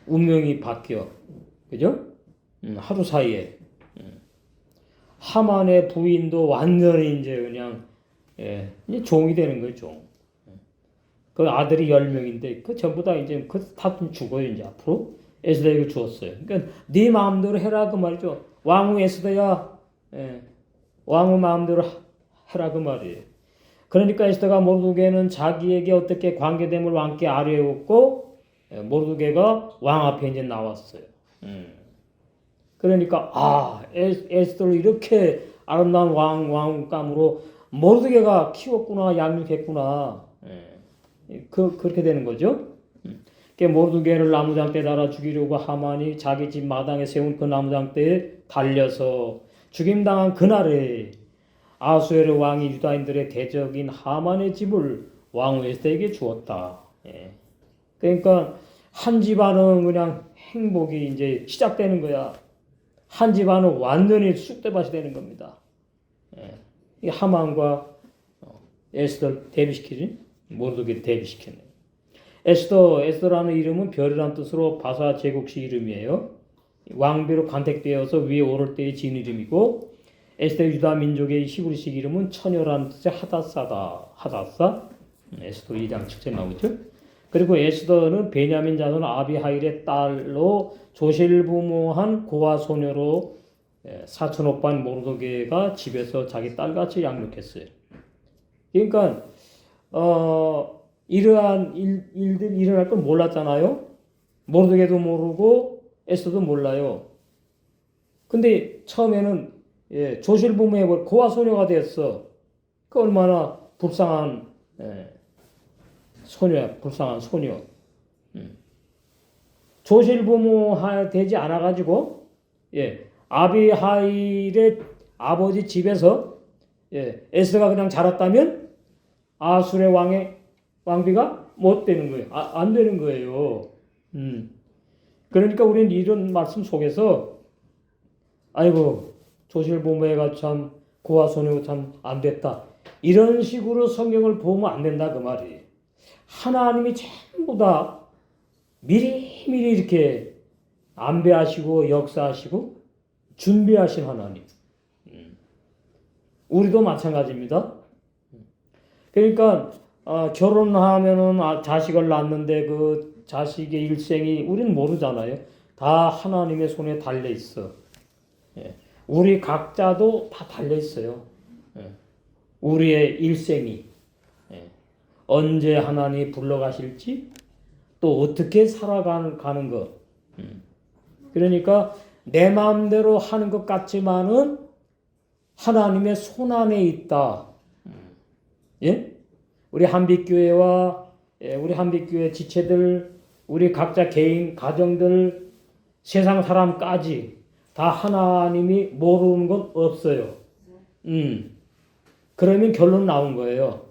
운명이 바뀌어. 그죠? 하루 사이에. 하만의 부인도 완전히 이제 그냥, 이제 종이 되는 거예요, 종. 그 아들이 10명인데, 그 전부 다 이제, 다 죽어요, 이제 앞으로. 에스더에게 주었어요. 그러니까, 네 마음대로 해라, 그 말이죠. 왕후 에스더야, 왕후 마음대로 해라, 그 말이에요. 그러니까 에스더가 모르드게는 자기에게 어떻게 관계됨을 왕께 아뢰었고, 모르드게가 왕 앞에 이제 나왔어요. 그러니까 에스더를 이렇게 아름다운 왕감으로 모르드게가 키웠구나, 양육했구나. 그렇게 되는 거죠. 모르드게를 나무장대에 달아 죽이려고 하만이 자기 집 마당에 세운 그 나무장대에 달려서 죽임당한 그날에 아수에르 왕이 유다인들의 대적인 하만의 집을 왕 에스더에게 주었다. 예. 그러니까 한 집안은 그냥 행복이 이제 시작되는 거야. 한 집안은 완전히 쑥대밭이 되는 겁니다. 예. 이 하만과 에스더 대비시키지? 모르드게를 대비시키네. 에스더라는 이름은 별이라는 뜻으로 바사 제국시 이름이에요. 왕비로 간택되어서 위에 오를 때의 진 이름이고, 에스더 유다 민족의 히브리식 이름은 처녀라는 뜻의 하다사. 에스더 2장 7절 나오죠. 그리고 에스더는 베냐민 자손 아비하일의 딸로 조실부모한 고아 소녀로 사촌 오빠인 모르드게가 집에서 자기 딸같이 양육했어요. 그러니까 이러한 일들이 일어날 걸 몰랐잖아요. 모르드게도 모르고 에스더도 몰라요. 근데 처음에는 조실부모의 고아 소녀가 됐어. 그 얼마나 불쌍한 소녀야, 불쌍한 소녀. 조실부모 되지 않아가지고 아비하일의 아버지 집에서 에스더가 그냥 자랐다면 아수르의 왕비가 못 되는 거예요. 안 되는 거예요. 그러니까 우리는 이런 말씀 속에서 아이고 조실부모가 참 고아 소녀가 참 안 됐다. 이런 식으로 성경을 보면 안 된다 그 말이에요. 하나님이 전부 다 미리미리 이렇게 안배하시고 역사하시고 준비하신 하나님. 우리도 마찬가지입니다. 그러니까 결혼하면은 자식을 낳는데 그 자식의 일생이 우리는 모르잖아요. 다 하나님의 손에 달려 있어. 우리 각자도 다 달려 있어요. 우리의 일생이 언제 하나님이 불러가실지 또 어떻게 살아가는 것. 그러니까 내 마음대로 하는 것 같지만은 하나님의 손 안에 있다. 예? 우리 한빛교회와 우리 한빛교회 지체들, 우리 각자 개인, 가정들, 세상 사람까지 다 하나님이 모르는 건 없어요. 그러면 결론 나온 거예요.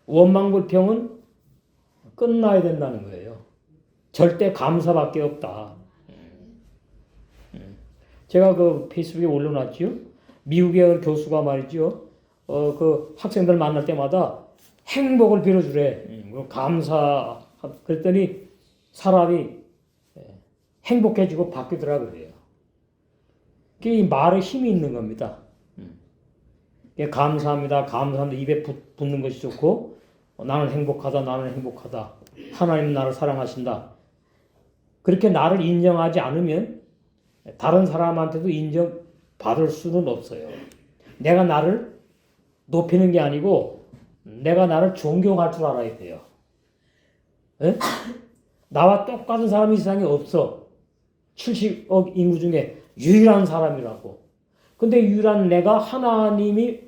원망불평은 끝나야 된다는 거예요. 절대 감사밖에 없다. 제가 그 페이스북에 올려놨지요. 미국의 교수가 말이죠. 그 학생들 만날 때마다 행복을 빌어주래. 감사. 그랬더니 사람이 행복해지고 바뀌더라 그래요. 그게 이 말에 힘이 있는 겁니다. 감사합니다. 감사합니다. 입에 붙는 것이 좋고 나는 행복하다. 나는 행복하다. 하나님 나를 사랑하신다. 그렇게 나를 인정하지 않으면 다른 사람한테도 인정받을 수는 없어요. 내가 나를 높이는 게 아니고 내가 나를 존경할 줄 알아야 돼요. 에? 나와 똑같은 사람이 이 세상에 없어. 70억 인구 중에 유일한 사람이라고. 근데 유일한 내가 하나님이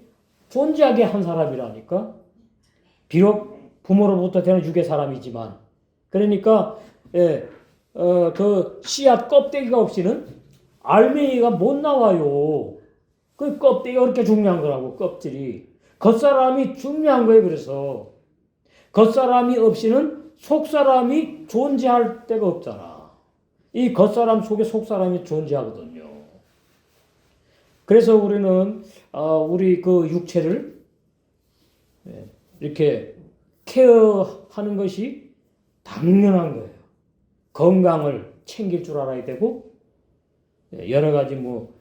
존재하게 한 사람이라니까. 비록 부모로부터 되는 육의 사람이지만. 그러니까 그 씨앗 껍데기가 없이는 알맹이가 못 나와요. 그 껍데기가 그렇게 중요한 거라고. 껍질이. 겉사람이 중요한 거예요. 그래서 겉사람이 없이는 속사람이 존재할 데가 없잖아. 이 겉사람 속에 속사람이 존재하거든요. 그래서 우리는 우리 그 육체를 이렇게 케어하는 것이 당연한 거예요. 건강을 챙길 줄 알아야 되고 여러 가지 뭐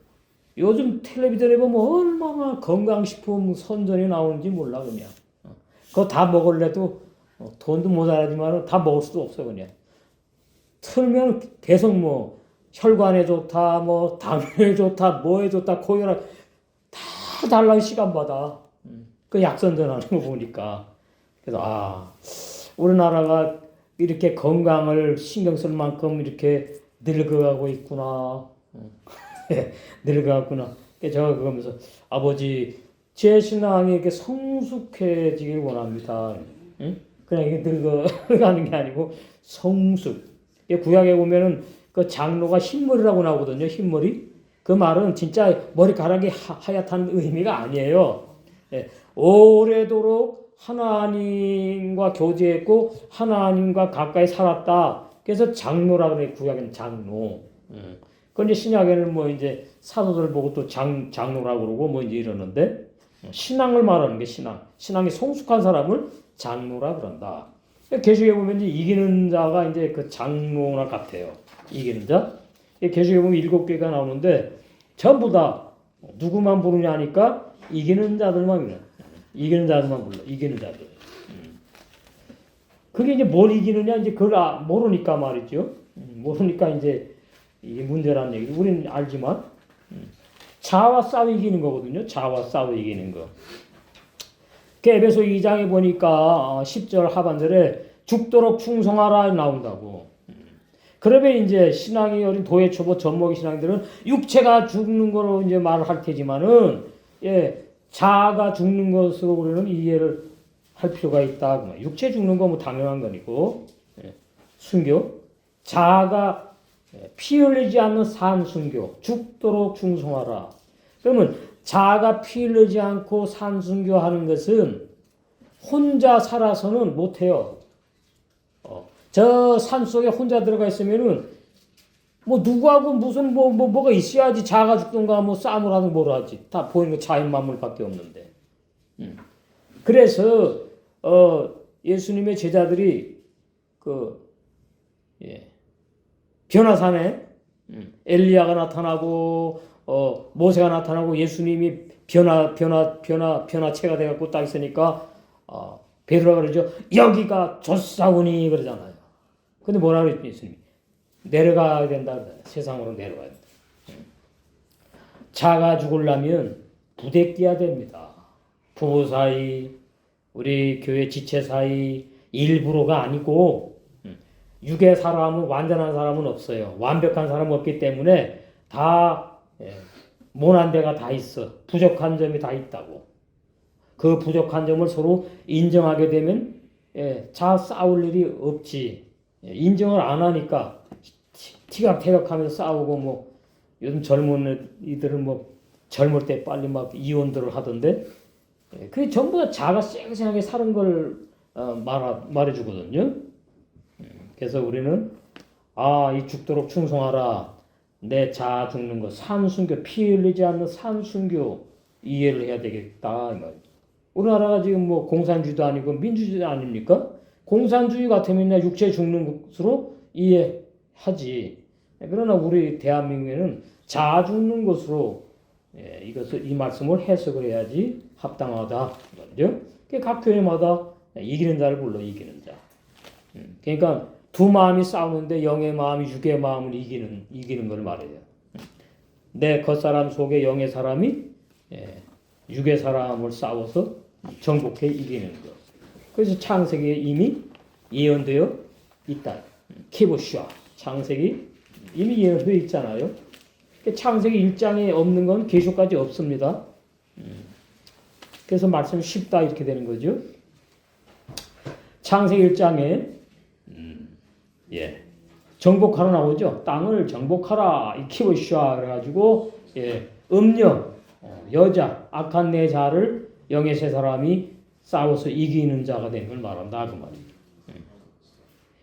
요즘 텔레비전에 보면 얼마나 건강식품 선전이 나오는지 몰라 그냥. 그거 다 먹을래도 돈도 모자라지만 다 먹을 수도 없어 그냥. 틀면 계속 뭐 혈관에 좋다, 뭐 당뇨에 좋다, 뭐에 좋다, 고혈압 다 달라고 시간마다 그 약선전하는 거 보니까 그래서 우리나라가 이렇게 건강을 신경 쓸 만큼 이렇게 늙어가고 있구나. 늙어갔구나. 제가 그러면서 아버지 제 신앙이 이렇게 성숙해지길 원합니다. 응? 그냥 이게 늙어가는 게 아니고 성숙. 구약에 보면은 그 장로가 흰머리라고 나오거든요. 흰머리. 그 말은 진짜 머리카락이 하얗다는 의미가 아니에요. 오래도록 하나님과 교제했고 하나님과 가까이 살았다. 그래서 장로라 그래. 구약에는 장로. 그런데 신약에는 뭐 이제 사도들 보고 또 장로라고 그러고 뭐 이제 이러는데 신앙을 말하는 게 신앙이 성숙한 사람을 장로라 그런다. 계시록에 보면 이제 이기는 자가 이제 그 장로나 같아요. 이기는 자. 계시록에 보면 7개가 나오는데 전부 다 누구만 부르냐 하니까 이기는 자들만 불러. 이기는 자들만 불러. 이기는 자들. 그게 이제 뭘 이기느냐 이제 그걸 모르니까 말이죠. 모르니까 이제 이게 문제라는 얘기. 우리는 알지만 자와 싸워 이기는 거거든요. 자와 싸워 이기는 거. 에베소 2장에 보니까 10절 하반절에 죽도록 충성하라 나온다고. 그러면 이제 신앙이 어린 도예 초보 젖먹이 신앙들은 육체가 죽는 거로 이제 말을 할 테지만은 자아가 죽는 것으로 우리는 이해를 할 필요가 있다. 육체 죽는 거 뭐 당연한 거니고 순교 자아가 피 흘리지 않는 산 순교 죽도록 충성하라. 그러면 자아가 피 흘리지 않고 산 순교하는 것은 혼자 살아서는 못해요. 저 산 속에 혼자 들어가 있으면은 뭐 누구하고 무슨 뭐가 있어야지 자아가 죽든가 뭐 싸움을 하든 뭘 하지. 다 보이는 거 자연 만물밖에 없는데. 그래서 예수님의 제자들이 변화산에 엘리야가 나타나고 모세가 나타나고 예수님이 변화체가 돼갖고 딱 있으니까 베드로가 그러죠. 여기가 좋사오니 그러잖아요. 근데 뭐라 그랬지 예수님이? 내려가야 된다. 세상으로 내려가야 된다. 자가 죽으려면 부대끼야 됩니다. 부부 사이, 우리 교회 지체 사이 일부러가 아니고 육의 사람은 완전한 사람은 없어요. 완벽한 사람은 없기 때문에 다 모난 데가 다 있어. 부족한 점이 다 있다고. 그 부족한 점을 서로 인정하게 되면 자 싸울 일이 없지. 인정을 안 하니까 티격태격하면서 싸우고 뭐 요즘 젊은 이들은 뭐 젊을 때 빨리 막 이혼들을 하던데 그게 전부 다 자가 쌩쌩하게 사는 걸 말해주거든요. 그래서 우리는 이 죽도록 충성하라. 내 자아 죽는 거 산순교 피 흘리지 않는 산순교 이해를 해야 되겠다. 우리나라가 지금 뭐 공산주의도 아니고 민주주의도 아닙니까? 공산주의 같으면 육체 죽는 것으로 이해하지. 그러나 우리 대한민국에는 자아 죽는 것으로 이 말씀을 해석을 해야지 합당하다. 그죠? 각 교회마다 이기는 자를 불러 이기는 자. 그러니까 두 마음이 싸우는데 영의 마음이 육의 마음을 이기는 걸 말해요. 내 겉사람 속에 영의 사람이 육의 사람을 싸워서 정복해 이기는 것. 그래서 창세기에 이미 예언되어 있다. 키보슈아 창세기 이미 예언되어 있잖아요. 창세기 1장에 없는 건 계시록까지 없습니다. 그래서 말씀이 쉽다 이렇게 되는 거죠. 창세기 1장에 정복하라 나오죠. 땅을 정복하라 이 키보슈아 그래가지고 음녀 여자 악한 내 자를 영의 세 사람이 싸워서 이기는 자가 되는 걸 말한다 그 말입니다.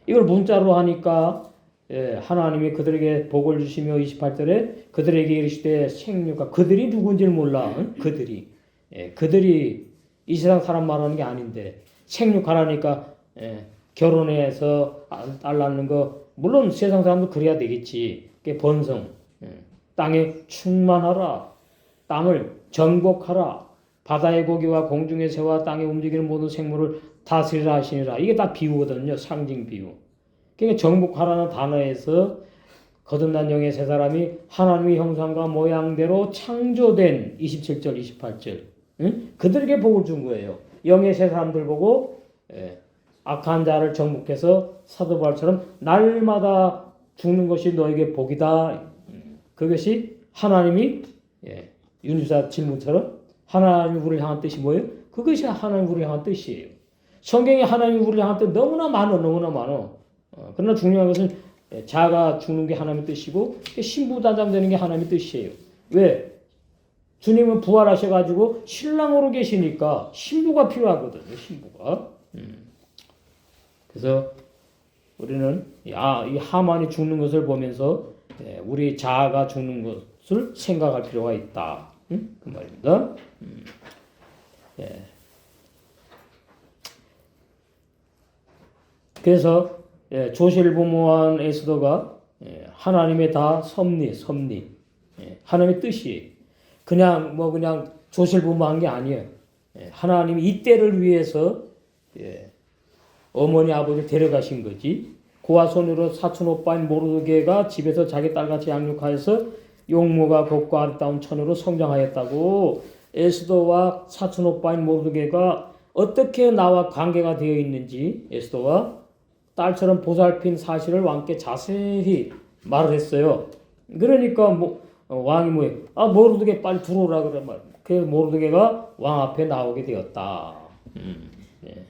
이걸 문자로 하니까 하나님이 그들에게 복을 주시며 28절에 그들에게 이르시되 생육과 그들이 누군지를 몰라. 그들이 이 세상 사람 말하는 게 아닌데 생육하라니까 결혼해서 딸 낳는 거 물론 세상 사람도 그래야 되겠지. 번성 땅에 충만하라. 땅을 정복하라. 바다의 고기와 공중의 새와 땅에 움직이는 모든 생물을 다스리라 하시니라. 이게 다 비유거든요. 상징 비유. 그러니까 정복하라는 단어에서 거듭난 영의 세 사람이 하나님의 형상과 모양대로 창조된 27절, 28절. 그들에게 복을 준 거예요. 영의 세 사람들 보고 악한 자를 정복해서 사도 바울처럼 날마다 죽는 것이 너에게 복이다. 그것이 하나님이 윤주사 질문처럼 하나님이 우리를 향한 뜻이 뭐예요? 그것이 하나님이 우리를 향한 뜻이에요. 성경에 하나님이 우리를 향한 뜻 너무나 많아. 그러나 중요한 것은 자가 죽는 게 하나님의 뜻이고 신부단장되는 게 하나님의 뜻이에요. 왜? 주님은 부활하셔가지고 신랑으로 계시니까 신부가 필요하거든요. 신부가. 그래서 우리는 이 하만이 죽는 것을 보면서 우리 자아가 죽는 것을 생각할 필요가 있다. 그 말입니다. 예. 그래서 조실부모한 에스더가 하나님의 다 섭리, 하나님의 뜻이 그냥 조실부모한 게 아니에요. 하나님이 이 때를 위해서 어머니 아버지를 데려가신 거지. 그와 손으로 사촌 오빠인 모르드게가 집에서 자기 딸같이 양육하여서 용모가 곱고 아름다운 처녀로 성장하였다고. 에스더와 사촌 오빠인 모르드게가 어떻게 나와 관계가 되어 있는지 에스더와 딸처럼 보살핀 사실을 왕께 자세히 말을 했어요. 그러니까 왕이 모르드게 빨리 들어오라 그래 말. 그 모르드게가 왕 앞에 나오게 되었다. 예.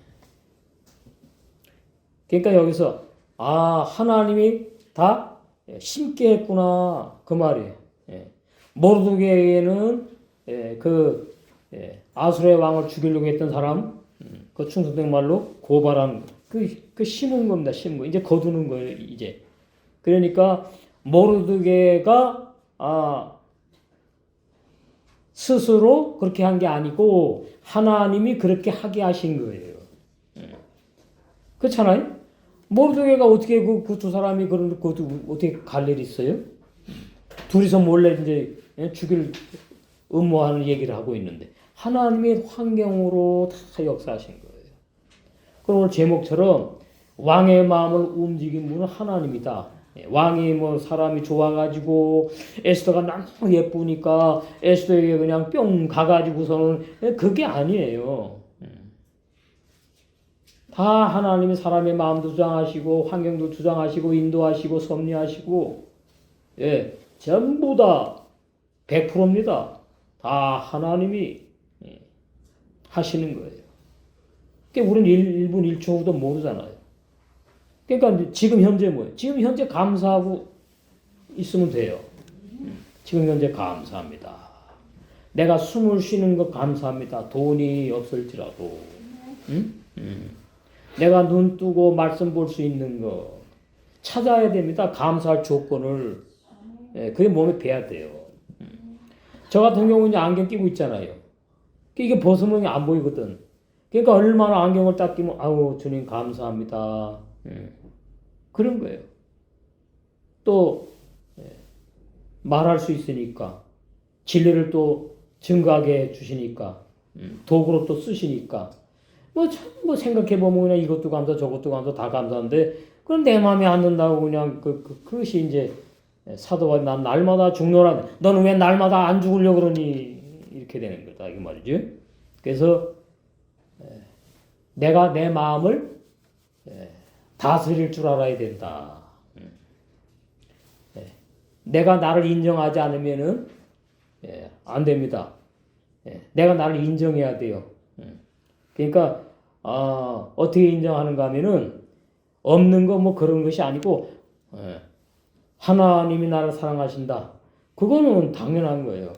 그러니까 여기서 하나님이 다 심게 했구나 그 말이에요. 모르드게에는 아수르의 왕을 죽이려고 했던 사람, 그 충성된 말로 고발한 그 심은 겁니다. 심은 거. 이제 거두는 거예요. 이제. 그러니까 모르드게가 스스로 그렇게 한 게 아니고 하나님이 그렇게 하게 하신 거예요. 그렇잖아요. 모르드게가 어떻게 그 두 사람이 어떻게 갈 일이 있어요? 둘이서 몰래 이제 죽일 음모하는 얘기를 하고 있는데 하나님의 환경으로 다 역사하신 거예요. 그럼 오늘 제목처럼 왕의 마음을 움직인 분은 하나님이다. 왕이 사람이 좋아가지고 에스더가 너무 예쁘니까 에스더에게 그냥 뿅 가가지고서는 그게 아니에요. 다 하나님이 사람의 마음도 주장하시고 환경도 주장하시고 인도하시고 섭리하시고 전부 다 100%입니다. 다 하나님이 하시는 거예요. 그러니까 우리는 1분 1초 후도 모르잖아요. 그러니까 지금 현재 뭐예요? 지금 현재 감사하고 있으면 돼요. 지금 현재 감사합니다. 내가 숨을 쉬는 것 감사합니다. 돈이 없을지라도. 내가 눈 뜨고 말씀 볼 수 있는 거 찾아야 됩니다. 감사할 조건을. 그게 몸에 배야 돼요. 저 같은 경우는 안경 끼고 있잖아요. 이게 벗으면 안 보이거든. 그러니까 얼마나 안경을 딱 끼면 아우 주님 감사합니다. 그런 거예요. 또 말할 수 있으니까 진리를 또 증거하게 해주시니까 도구로 또 쓰시니까 생각해 보면 그냥 이것도 감사 저것도 감사 다 감사한데 그건 내 마음에 안 든다고 그냥 그것이 이제 사도가 난 날마다 죽노라. 너는 왜 날마다 안 죽으려고 그러니 이렇게 되는 거다 이 말이죠. 그래서 내가 내 마음을 다스릴 줄 알아야 된다. 내가 나를 인정하지 않으면은 안 됩니다. 내가 나를 인정해야 돼요. 그러니까 어떻게 인정하는가 하면은 없는 거 그런 것이 아니고 하나님이 나를 사랑하신다. 그거는 당연한 거예요.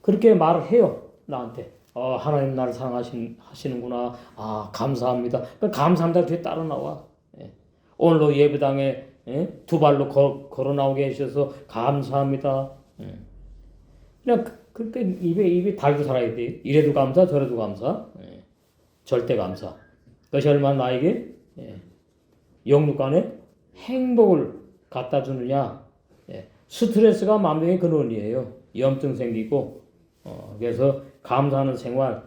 그렇게 말을 해요. 나한테. 하나님 나를 사랑하시는구나. 감사합니다. 감사합니다. 뒤에 따로 나와. 오늘도 예배당에 두 발로 걸어 나오게 해주셔서 감사합니다. 그냥 그렇게 입에 달고 살아야 돼. 이래도 감사, 저래도 감사. 절대 감사. 그것이 얼마나 나에게 영육 간에 행복을 갖다 주느냐. 스트레스가 만병의 근원이에요. 염증 생기고 그래서 감사하는 생활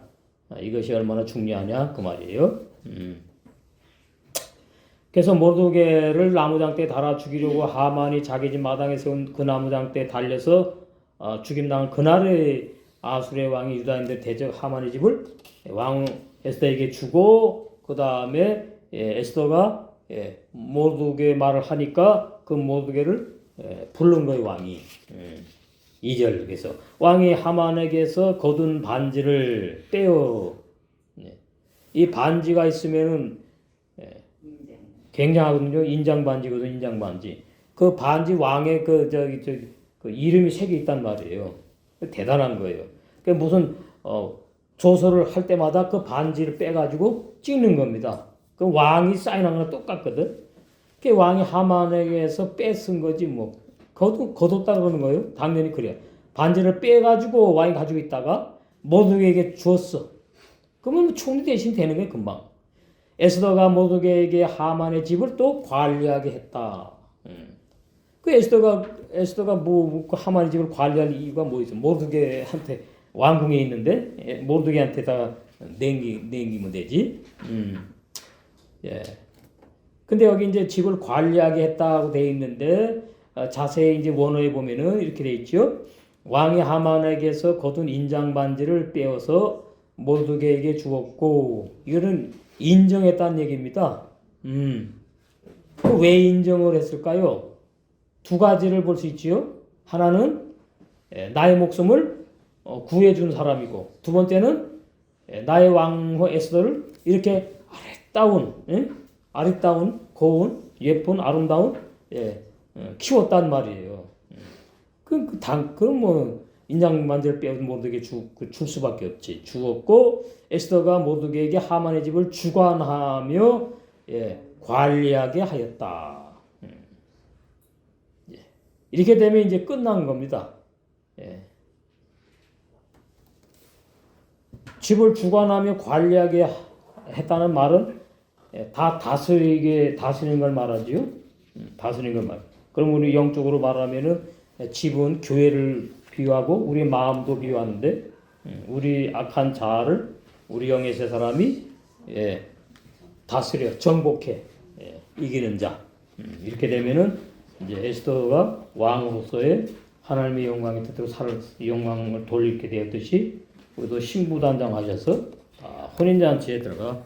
이것이 얼마나 중요하냐 그 말이에요. 그래서 모르드게를 나무장대에 달아 죽이려고 하만이 자기 집 마당에 세운 그 나무장대에 달려서 죽임당한 그날의 아수르의 왕이 유다인들 대적 하만의 집을 왕 에스더에게 주고 그 다음에 에스더가 모르드게 말을 하니까 그 모르드게를 부른 거예요 왕이. 2절에서 왕이 하만에게서 거둔 반지를 떼어 이 반지가 있으면은 굉장하거든요. 인장 반지거든 인장 반지. 그 반지 왕의 그 이름이 새겨 있단 말이에요. 대단한 거예요. 그 무슨 조서를 할 때마다 그 반지를 빼가지고 찍는 겁니다. 그 왕이 사인한 거랑 똑같거든. 그 왕이 하만에게서 뺏은 거지 뭐 거뒀다 그러는 거예요. 당연히 그래요. 반지를 빼가지고 왕이 가지고 있다가 모두에게 주었어. 그러면 총리 대신 되는 거예요, 금방. 에스더가 모두에게 하만의 집을 또 관리하게 했다. 그 에스더가 그 하만의 집을 관리할 이유가 뭐 있어? 모두게한테 왕궁에 있는데 모두게한테다가 냉기면 되지. 예. 근데 여기 이제 집을 관리하게 했다고 돼 있는데 자세히 이제 원어에 보면은 이렇게 돼 있죠. 왕이 하만에게서 거둔 인장 반지를 빼어서 모두게에게 주었고 이거는 인정했다는 얘기입니다. 왜 인정을 했을까요? 두 가지를 볼 수 있지요. 하나는 나의 목숨을 구해준 사람이고 두 번째는 나의 왕후 에스더를 이렇게 아리따운 고운 예쁜 아름다운 키웠단 말이에요. 그럼 뭐 인장 반지를 빼어 모두에게 줄 수밖에 없지. 주었고 에스더가 모두에게 하만의 집을 주관하며 관리하게 하였다. 이렇게 되면 이제 끝난 겁니다. 집을 주관하며 관리하게 했다는 말은 다 다스리는 걸 말하지요. 다스리는 걸 말. 그럼 우리 영적으로 말하면은 집은 교회를 비유하고 우리 마음도 비유하는데 우리 악한 자아를 우리 영의 세 사람이 다스려 정복해 이기는 자. 이렇게 되면은 이제 에스더가 왕으로서의 하나님의 영광의 뜻대로 영광을 돌리게 되었듯이 우리도 신부단장하셔서 혼인잔치에 들어가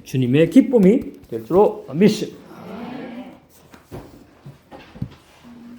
주님의 기쁨이 될 줄로 믿습니다.